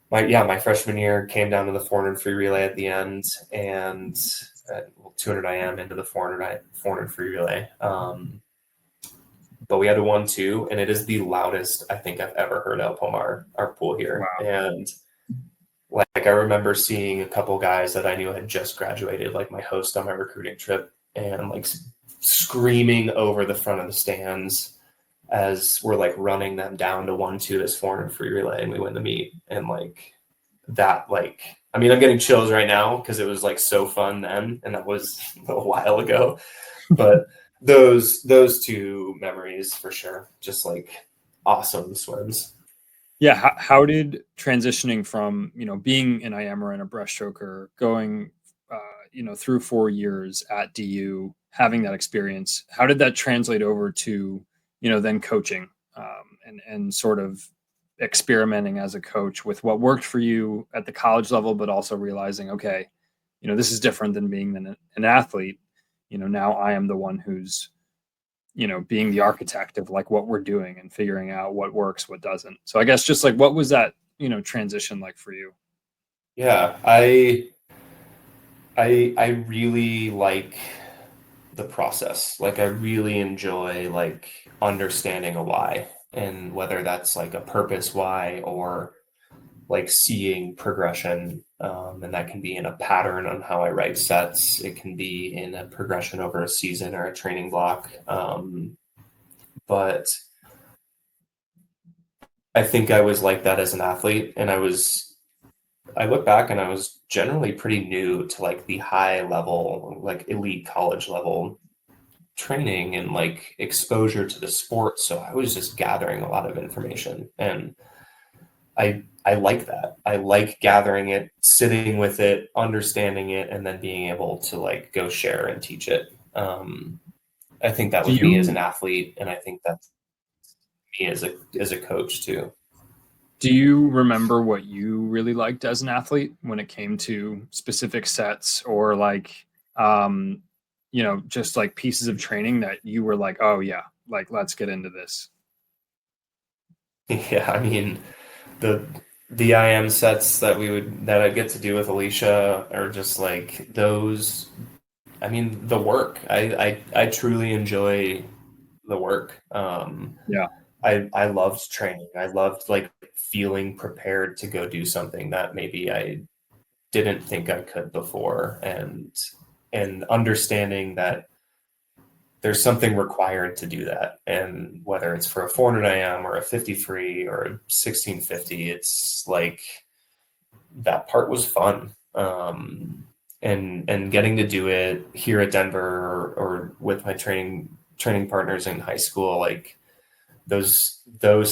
my freshman year came down to the 400 free relay at the end, and 200 IM into the 400 free relay. But we had a 1-2, and it is the loudest I think I've ever heard El Pomar, our pool here. Wow. And like, I remember seeing a couple guys that I knew had just graduated, like my host on my recruiting trip, and like screaming over the front of the stands, as we're like running them down to 1-2 this 400 free relay, and we win the meet. And like that, like, I mean, I'm getting chills right now because it was like so fun then, and that was a while ago. But those two memories for sure, just like awesome swims. Yeah. How did transitioning from, being an IMer and a breaststroker, going, through 4 years at DU, having that experience, how did that translate over to, then coaching, and sort of experimenting as a coach with what worked for you at the college level, but also realizing, okay, this is different than being an athlete. Now I am the one who's, being the architect of like what we're doing and figuring out what works, what doesn't. So I guess just like, what was that, transition like for you? Yeah, I really like the process. Like I really enjoy like understanding a why, and whether that's like a purpose why or like seeing progression. And that can be in a pattern on how I write sets. It can be in a progression over a season or a training block. But I think I was like that as an athlete, and I look back and I was generally pretty new to like the high level, like elite college level training and like exposure to the sport. So I was just gathering a lot of information, and I like that. I like gathering it, sitting with it, understanding it, and then being able to like go share and teach it. I think that Do was me as you an athlete, and I think that's me as a coach too. do you remember what you really liked as an athlete when it came to specific sets, or like, um, just like pieces of training that you were like, oh yeah, like let's get into this? Yeah, I mean the IM sets that I'd get to do with Alicia are just like those. I mean, the work. I truly enjoy the work. Yeah. I loved training. I loved like feeling prepared to go do something that maybe I didn't think I could before, and understanding that there's something required to do that. And whether it's for a 400 IM or a 50 free or a 1650, it's like that part was fun. And getting to do it here at Denver, or with my training partners in high school, like those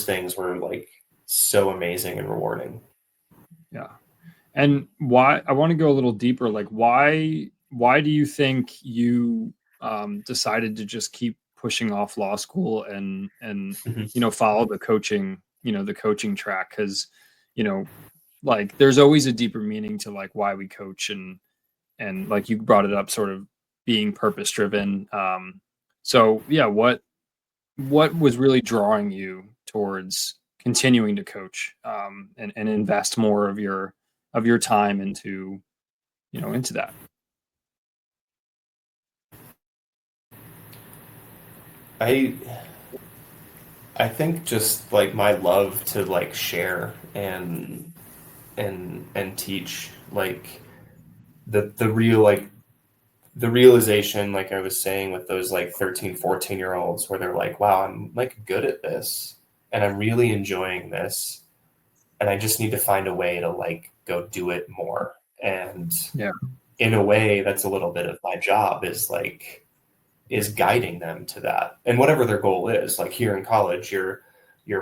things were like so amazing and rewarding. Yeah. And why, I want to go a little deeper, like why do you think you decided to just keep pushing off law school and Mhm. follow the coaching track? Because you know like there's always a deeper meaning to like why we coach, and like you brought it up, sort of being purpose driven. So yeah, what was really drawing you towards continuing to coach, and invest more of your time into into that? I I think just like my love to like share and teach, like the real like the realization, like I was saying, with those like 13-14 year olds, where they're like, wow, I'm like good at this and I'm really enjoying this, and I just need to find a way to like go do it more. And Yeah. in a way, that's a little bit of my job, is guiding them to that. And whatever their goal is, like here in college, you're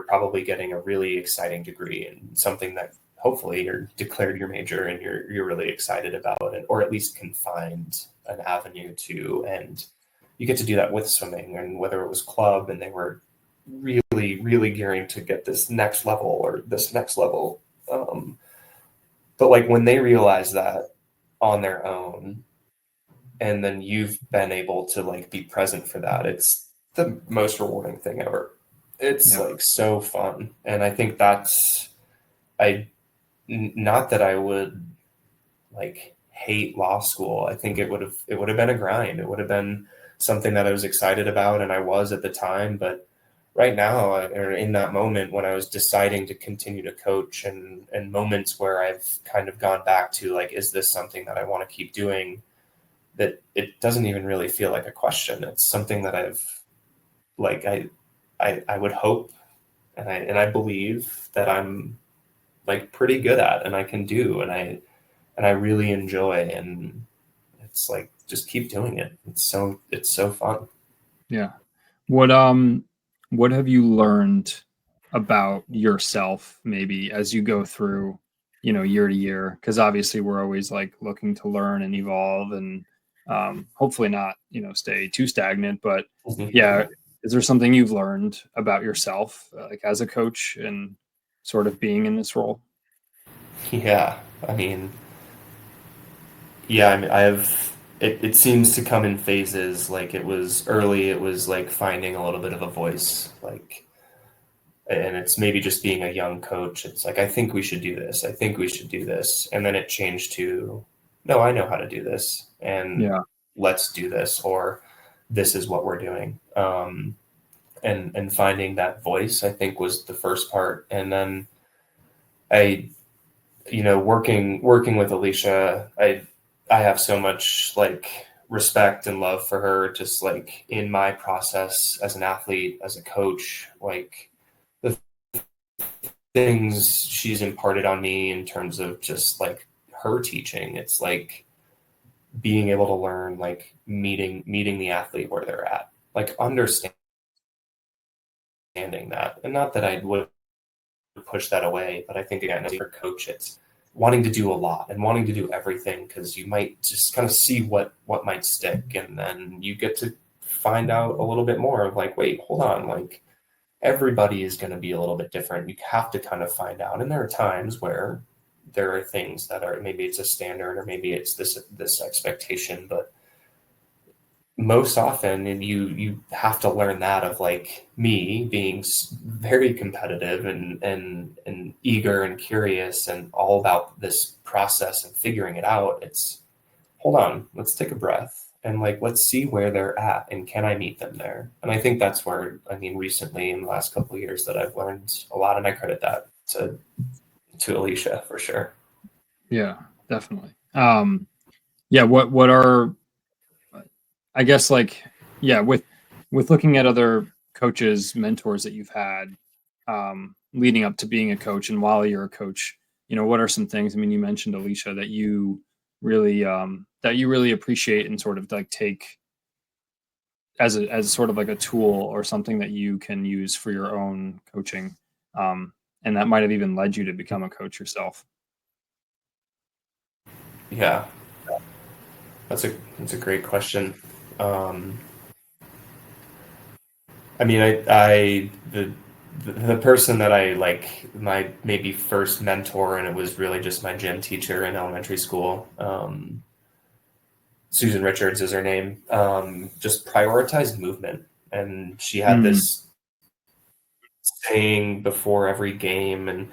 probably getting a really exciting degree and something that hopefully you're declared your major and you're really excited about it, or at least can find an avenue to. And you get to do that with swimming, and whether it was club and they were really gearing to get this next level or this next level. But like when they realize that on their own, and then you've been able to like be present for that, it's the most rewarding thing ever. It's Yeah. like so fun. And I think that's, not that I would like hate law school. I think it would have been a grind. It would have been something that I was excited about, and I was at the time. But right now, or in that moment when I was deciding to continue to coach, and moments where I've kind of gone back to like, is this something that I want to keep doing? That it doesn't even really feel like a question. It's something that I've like I would hope and I believe that I'm like pretty good at and I can do and I really enjoy, and it's like just keep doing it. It's so fun. Yeah. What have you learned about yourself maybe as you go through, year to year? Because obviously we're always like looking to learn and evolve and hopefully not, stay too stagnant. But yeah, is there something you've learned about yourself, like as a coach and sort of being in this role? Yeah, I mean, yeah, I mean, it seems to come in phases. Like it was early, it was like finding a little bit of a voice, like, and it's maybe just being a young coach. It's like, I think we should do this. I think we should do this. And then it changed to, no, I know how to do this and Yeah. let's do this, or this is what we're doing. And finding that voice, I think was the first part. And then I, working with Alicia, I have so much like respect and love for her, just like in my process as an athlete, as a coach, like the things she's imparted on me in terms of just like her teaching. It's like being able to learn, like meeting the athlete where they're at, like understanding that. And not that I would push that away, but I think again, as a coach, it's wanting to do a lot and wanting to do everything, because you might just kind of see what might stick, and then you get to find out a little bit more of like, wait, hold on, like everybody is going to be a little bit different. You have to kind of find out, and there are times where there are things that are, maybe it's a standard or maybe it's this expectation, but most often, and you have to learn that of like me being very competitive and eager and curious and all about this process and figuring it out. It's, hold on, let's take a breath and like let's see where they're at and can I meet them there. And I think that's where, I mean, recently in the last couple of years that I've learned a lot, and I credit that to Alicia for sure. Yeah, definitely. Yeah, what are, I guess, like, yeah, with looking at other coaches, mentors that you've had, leading up to being a coach and while you're a coach, what are some things? I mean, you mentioned Alicia that you really appreciate and sort of like take as sort of like a tool or something that you can use for your own coaching, and that might have even led you to become a coach yourself. Yeah, that's a great question. Um, I mean, the person that I like, my maybe first mentor, and it was really just my gym teacher in elementary school. Susan Richards is her name. Just prioritized movement, and she had Mm, this saying before every game, and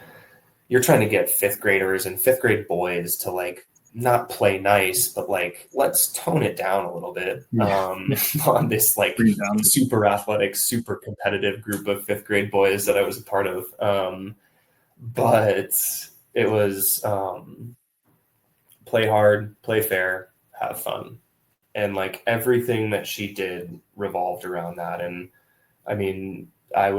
you're trying to get fifth graders and fifth grade boys to like not play nice, but like let's tone it down a little bit, yeah, yeah, on this like bring it down. super athletic, super competitive group of fifth grade boys that I was a part of. But it was play hard, play fair, have fun. And like everything that she did revolved around that. And I mean, I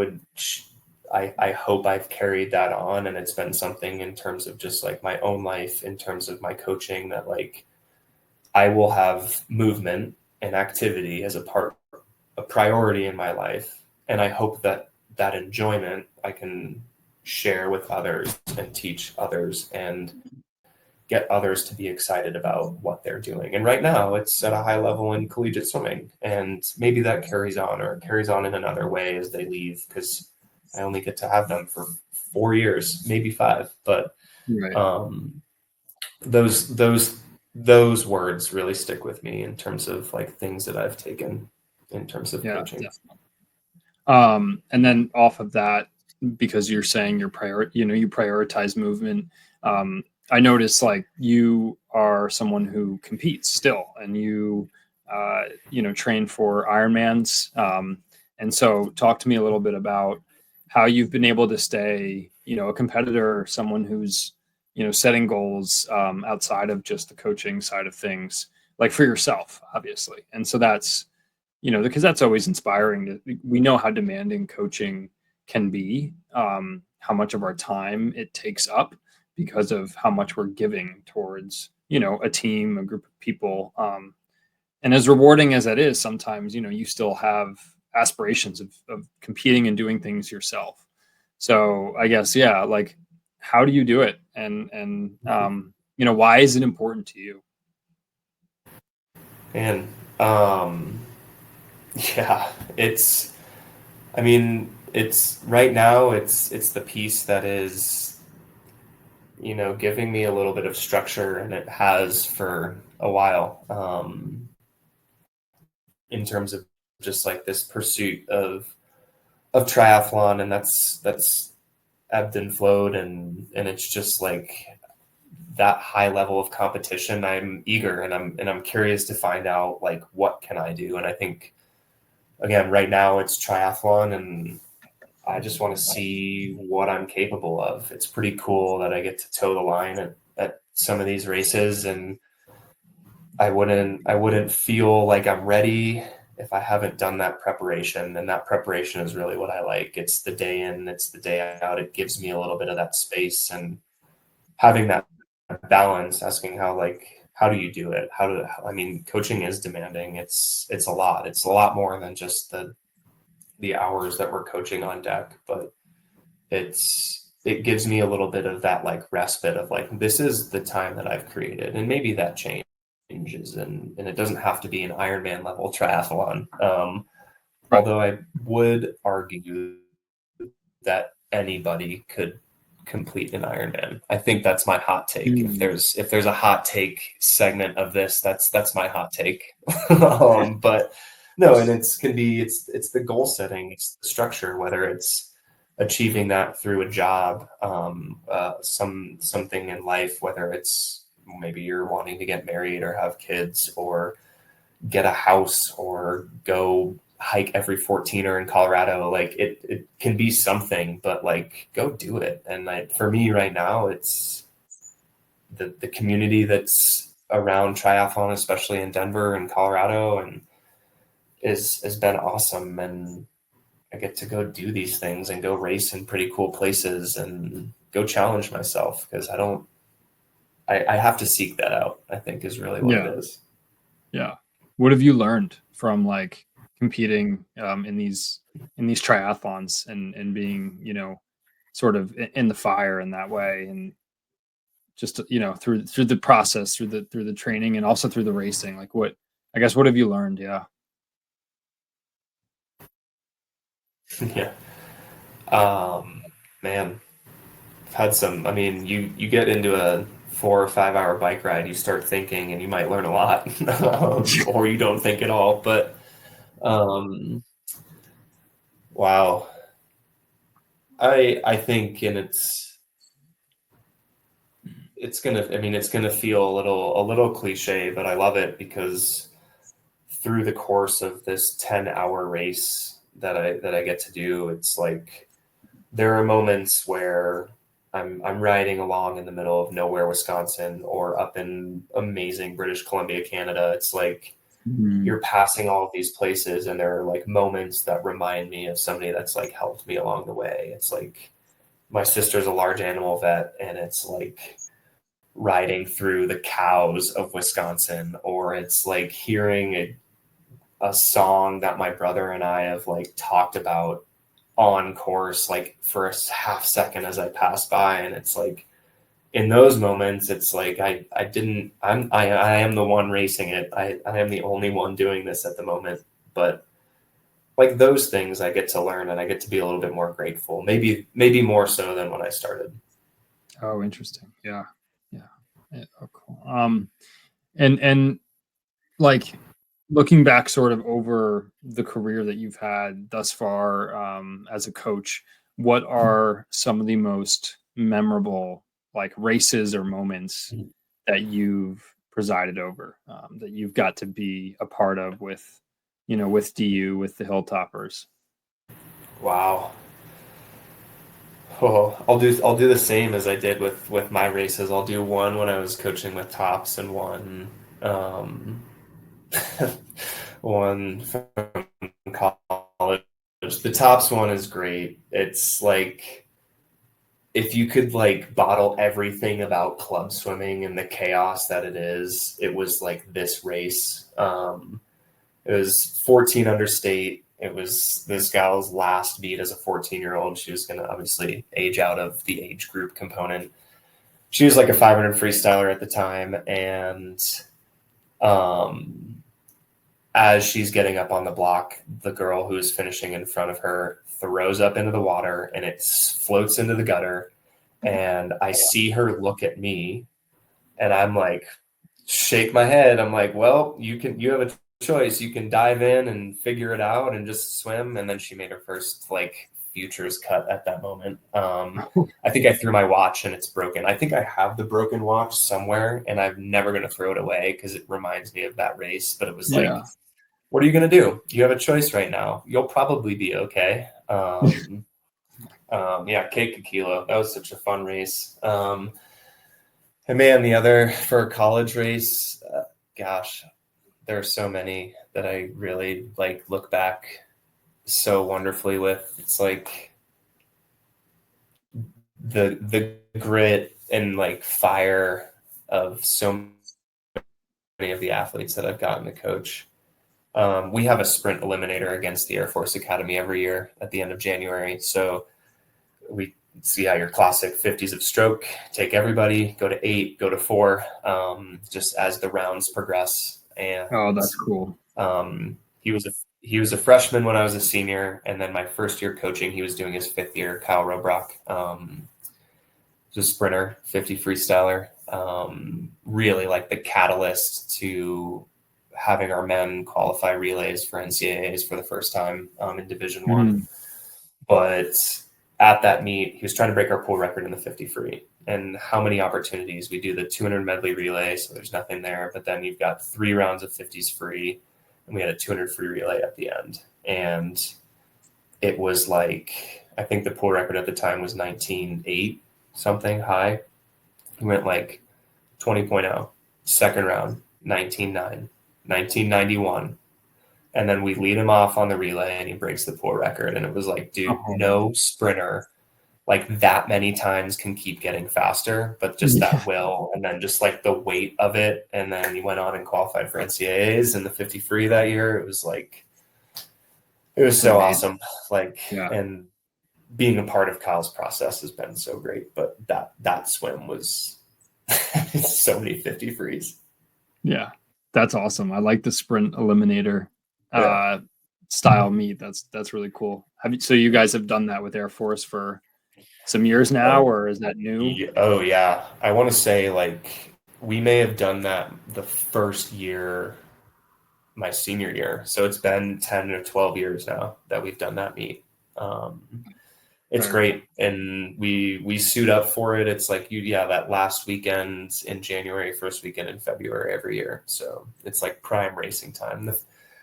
hope I've carried that on, and it's been something in terms of just like my own life, in terms of my coaching, that like I will have movement and activity as a priority in my life. And I hope that that enjoyment I can share with others and teach others and get others to be excited about what they're doing. And right now it's at a high level in collegiate swimming, and maybe that carries on or carries on in another way as they leave, because I only get to have them for 4 years, maybe 5. But Right. um, those words really stick with me in terms of like things that I've taken in terms of Yeah, coaching. definitely. And then off of that, because you're saying you prioritize movement. Um, I notice like you are someone who competes still, and train for Ironmans. And so, talk to me a little bit about how you've been able to stay, a competitor, someone who's, setting goals outside of just the coaching side of things, like for yourself, obviously. And so because that's always inspiring. We know how demanding coaching can be, how much of our time it takes up because of how much we're giving towards, a team, a group of people. And as rewarding as that is, sometimes, you still have aspirations of competing and doing things yourself. So I guess, yeah, like, how do you do it? And why is it important to you? And yeah, I mean, it's right now, it's the piece that is, giving me a little bit of structure, and it has for a while, in terms of just like this pursuit of triathlon, and that's ebbed and flowed, and it's just like that high level of competition. I'm eager, and I'm curious to find out like what can I do. And I think, again, right now it's triathlon, and I just want to see what I'm capable of. It's pretty cool that I get to toe the line at some of these races, and I wouldn't feel like I'm ready if I haven't done that preparation. And that preparation is really what I like. It's the day in, it's the day out. It gives me a little bit of that space, and having that balance, asking how do you do it? I mean, coaching is demanding. It's a lot. It's a lot more than just the hours that we're coaching on deck, but it gives me a little bit of that like respite of like, this is the time that I've created, and maybe that changes, and it doesn't have to be an Ironman level triathlon. Right. Although I would argue that anybody could complete an Ironman. I think that's my hot take. If there's a hot take segment of this, that's my hot take. But no, and it's the goal setting, it's the structure, whether it's achieving that through a job, something in life, whether it's maybe you're wanting to get married or have kids or get a house or go hike every 14er in Colorado. Like it can be something, but like go do it. And for me right now, it's the community that's around triathlon, especially in Denver and Colorado, and has been awesome. And I get to go do these things and go race in pretty cool places and go challenge myself, because I have to seek that out, I think, is really what it is. Yeah. What have you learned from like competing in these triathlons and being, sort of in the fire in that way, and just, through the process, through the training, and also through the racing? Like, what have you learned? Yeah. Yeah. Man, I've had some, I mean, you get into a 4 or 5 hour bike ride, you start thinking, and you might learn a lot, or you don't think at all. But wow, I think, and it's gonna feel a little cliche, but I love it, because through the course of this 10-hour race that I get to do, it's like there are moments where I'm riding along in the middle of nowhere, Wisconsin, or up in amazing British Columbia, Canada. It's like you're passing all of these places, and there are like moments that remind me of somebody that's like helped me along the way. It's like my sister's a large animal vet, and it's like riding through the cows of Wisconsin, or it's like hearing a song that my brother and I have like talked about on course, like for a half second as I pass by. And it's like, in those moments, it's like, I am the one racing it. I am the only one doing this at the moment. But like those things I get to learn, and I get to be a little bit more grateful, maybe more so than when I started. Oh, interesting. Yeah. Oh, cool. And like, looking back sort of over the career that you've had thus far, as a coach, what are some of the most memorable like races or moments that you've presided over, that you've got to be a part of with, with DU, with the Hilltoppers? Wow. Oh, I'll do the same as I did with my races. I'll do one when I was coaching with Tops, and one one from college. The tops one is great. It's like, if you could like bottle everything about club swimming and the chaos that it was like this race. It was 14 under state. It was this gal's last beat as a 14-year-old. She was going to obviously age out of the age group component. She was like a 500 freestyler at the time. And as she's getting up on the block, the girl who is finishing in front of her throws up into the water and it floats into the gutter. And I see her look at me and I'm like, shake my head. I'm like, well, you have a choice. You can dive in and figure it out and just swim. And then she made her first like futures cut at that moment. I think I threw my watch and it's broken. I think I have the broken watch somewhere and I'm never going to throw it away because it reminds me of that race. But it was like, what are you going to do? You have a choice right now. You'll probably be okay. Cake a kilo. That was such a fun race. And man, the other for a college race, gosh, there are so many that I really like look back so wonderfully with. It's like the grit and like fire of so many of the athletes that I've gotten to coach. We have a sprint eliminator against the Air Force Academy every year at the end of January. So we see how your classic 50s of stroke, take everybody, go to 8, go to 4, just as the rounds progress. And that's cool. He was a freshman when I was a senior, and then my first year coaching, he was doing his 5th year. Kyle Robrock, was a sprinter, 50 freestyler, really like the catalyst to having our men qualify relays for NCAAs for the first time in Division One. But at that meet, he was trying to break our pool record in the 50 free. And how many opportunities? We do the 200 medley relay, so there's nothing there. But then you've got 3 rounds of 50s free, and we had a 200 free relay at the end. And it was like, I think the pool record at the time was 19.8, something high. We went like 20.0. Second round, 19.9, 19.91. And then we lead him off on the relay and he breaks the pool record. And it was like, dude, no sprinter like that many times can keep getting faster, but just that will. And then just like the weight of it. And then he went on and qualified for NCAAs in the 50 free that year. It was like, it was so awesome. Like, and being a part of Kyle's process has been so great, but that swim was so many 50 frees. Yeah, that's awesome. I like the sprint eliminator style meet. That's really cool. So you guys have done that with Air Force for some years now, or is that new? Oh yeah. I want to say like we may have done that the first year, my senior year. So it's been 10 or 12 years now that we've done that meet. It's great. And we suit up for it. It's like that last weekend in January, first weekend in February every year. So it's like prime racing time.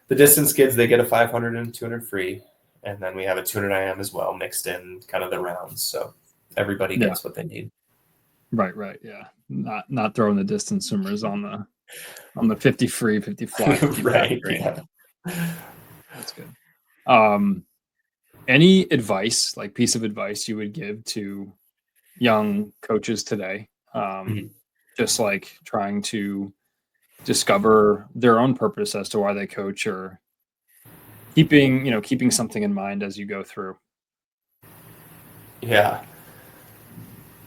The distance kids, they get a 500 and 200 free. And then we have a 200 IM as well, mixed in kind of the rounds. So everybody gets what they need. Right. Yeah. Not throwing the distance swimmers on the 50 free, 50 fly. Right. Yeah. That's good. Any advice, like piece of advice you would give to young coaches today? Just like trying to discover their own purpose as to why they coach, or keeping something in mind as you go through. Yeah.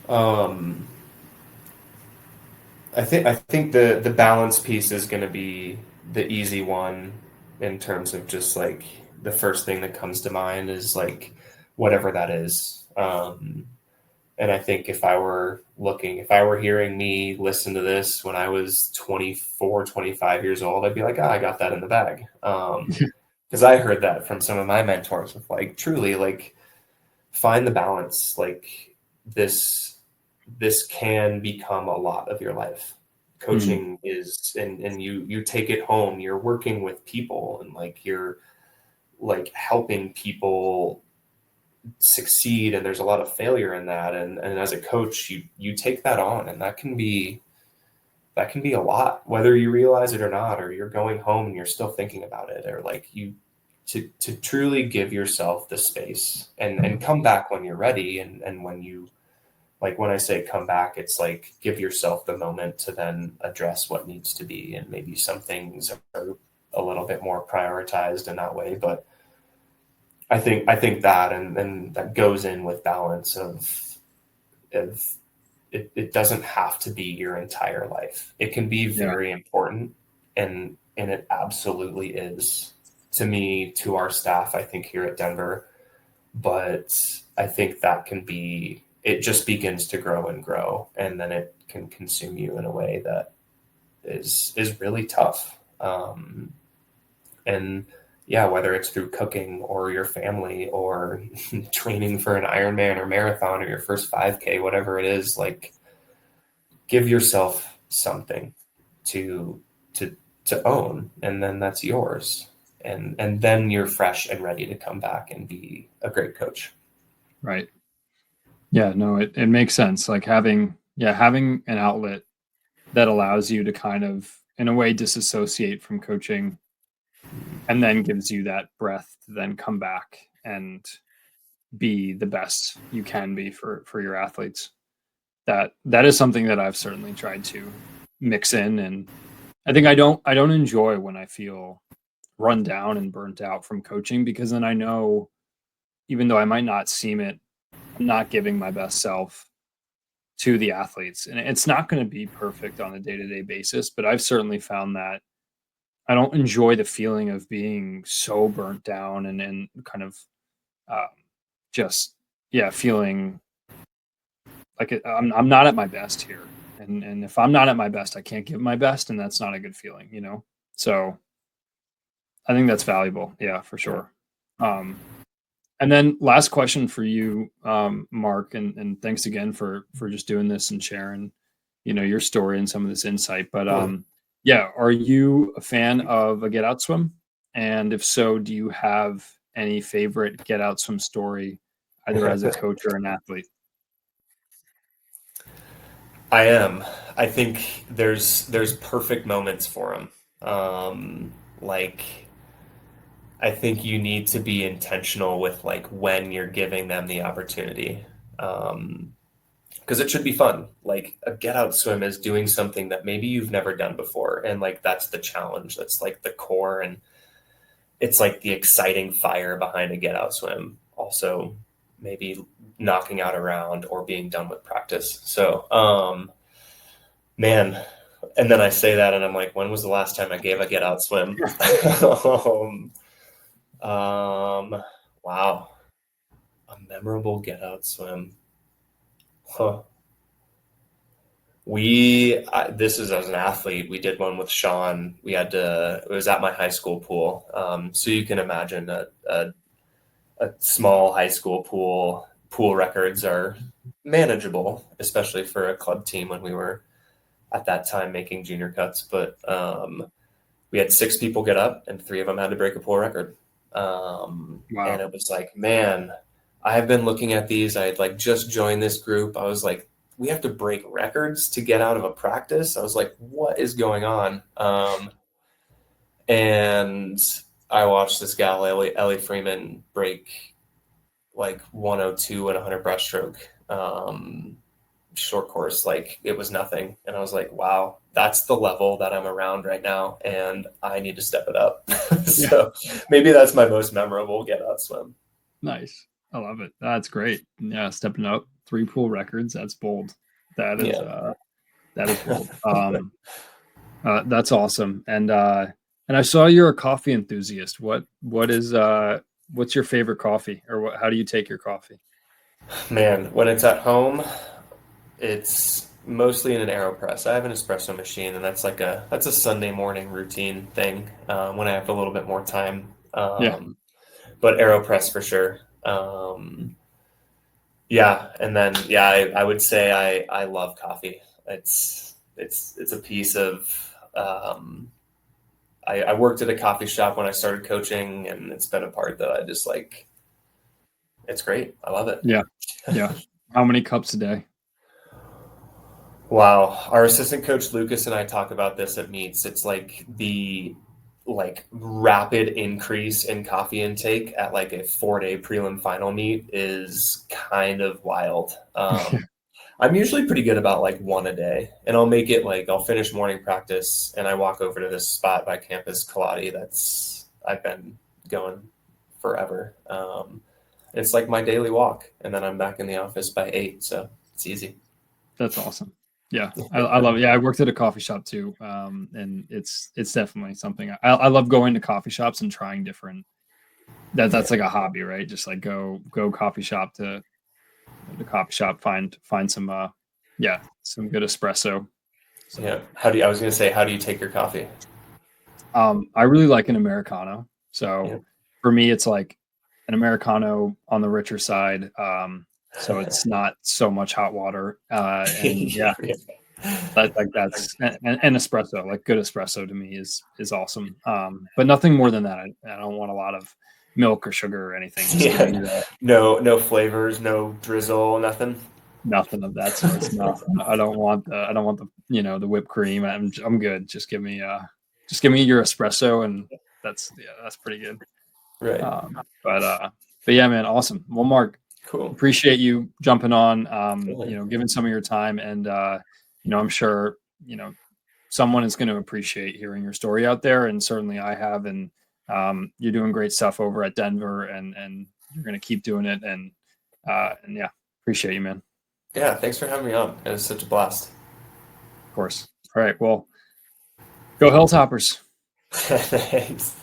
I think the balance piece is going to be the easy one in terms of just like the first thing that comes to mind is like whatever that is. And I think if I were hearing me listen to this when I was 24, 25 years old, I'd be like, I got that in the bag. Because I heard that from some of my mentors with like, truly like find the balance. Like this can become a lot of your life. Coaching is, and you take it home, you're working with people and like, you're like helping people succeed. And there's a lot of failure in that. And as a coach, you take that on, and that can be that can be a lot, whether you realize it or not, or you're going home and you're still thinking about it, or like to truly give yourself the space and come back when you're ready. And when you, like, when I say come back, it's like, give yourself the moment to then address what needs to be. And maybe some things are a little bit more prioritized in that way. But I think that, and that goes in with balance of it doesn't have to be your entire life. It can be very important. And it absolutely is, to me, to our staff, I think, here at Denver. But I think that can be, it just begins to grow and grow, and then it can consume you in a way that is really tough. And yeah, whether it's through cooking or your family or training for an Ironman or marathon or your first 5K, whatever it is, like, give yourself something to own, and then that's yours. And then you're fresh and ready to come back and be a great coach. Right. Yeah, no, it makes sense. Like having an outlet that allows you to kind of, in a way, disassociate from coaching, and then gives you that breath to then come back and be the best you can be for your athletes. That is something that I've certainly tried to mix in. And I think I don't enjoy when I feel run down and burnt out from coaching, because then I know, even though I might not seem it, I'm not giving my best self to the athletes. And it's not going to be perfect on a day-to-day basis, but I've certainly found that I don't enjoy the feeling of being so burnt down and kind of just, feeling like I'm not at my best here. And if I'm not at my best, I can't give my best, and that's not a good feeling, you know? So I think that's valuable. Yeah, for sure. And then last question for you, Mark, and thanks again for just doing this and sharing, your story and some of this insight. But are you a fan of a get out swim? And if so, do you have any favorite get out swim story, either as a coach or an athlete? I am. I think there's perfect moments for them. Like, I think you need to be intentional with, like, when you're giving them the opportunity. Because it should be fun. Like, a get out swim is doing something that maybe you've never done before. And like, that's the challenge. That's like the core. And it's like the exciting fire behind a get out swim. Also, maybe knocking out a round or being done with practice. So, man, and then I say that and I'm like, when was the last time I gave a get out swim? Wow. A memorable get out swim. Huh. This is as an athlete, we did one with Sean. It was at my high school pool. So you can imagine a small high school pool records are manageable, especially for a club team when we were at that time making junior cuts. But we had 6 people get up and 3 of them had to break a pool record. Wow. And it was like, man, I have been looking at these. I had like just joined this group. I was like, we have to break records to get out of a practice. I was like, what is going on? And I watched this gal, Ellie Freeman, break like 102 and 100 breaststroke, short course. Like, it was nothing. And I was like, wow, that's the level that I'm around right now, and I need to step it up. So maybe that's my most memorable get out swim. Nice. I love it. That's great. Yeah, stepping up 3 pool records. That's bold. That is bold. That's awesome. And I saw you're a coffee enthusiast. What's your favorite coffee, or how do you take your coffee? Man, when it's at home, it's mostly in an AeroPress. I have an espresso machine, and that's a Sunday morning routine thing when I have a little bit more time. But AeroPress for sure. And then I would say I love coffee. It's a piece of. I worked at a coffee shop when I started coaching, and it's been a part that I just like. It's great. I love it. Yeah. How many cups a day? Wow. Our assistant coach Lucas and I talk about this at meets. It's like the rapid increase in coffee intake at like a 4-day prelim final meet is kind of wild. I'm usually pretty good about like one a day, and I'll make it like I'll finish morning practice and I walk over to this spot by campus Kaladi that's I've been going forever. It's like my daily walk, and then I'm back in the office by 8, so it's easy. That's awesome. Yeah, I love it. Yeah, I worked at a coffee shop too, and it's definitely something I love going to coffee shops and trying different. That's like a hobby, right? Just like go coffee shop to the coffee shop, find some some good espresso. So Yeah. I was gonna say, how do you take your coffee? I really like an Americano. So Yeah. for me, it's like an Americano on the richer side. So it's not so much hot water. And yeah, that's and espresso, like good espresso to me is awesome. But nothing more than that. I don't want a lot of milk or sugar or anything. Just give me Yeah. No flavors, no drizzle, nothing. nothing of that sort. No, I don't want the the whipped cream. I'm good. Just give me your espresso, and that's pretty good. Right. But yeah, man, awesome. Well, Mark, Cool. appreciate you jumping on. Totally. Giving some of your time, and I'm sure someone is going to appreciate hearing your story out there, and certainly I have. And you're doing great stuff over at Denver, and you're going to keep doing it. And yeah, appreciate you, man. Yeah, thanks for having me on. It was such a blast. Of course. All right. Well, go Hilltoppers. Thanks.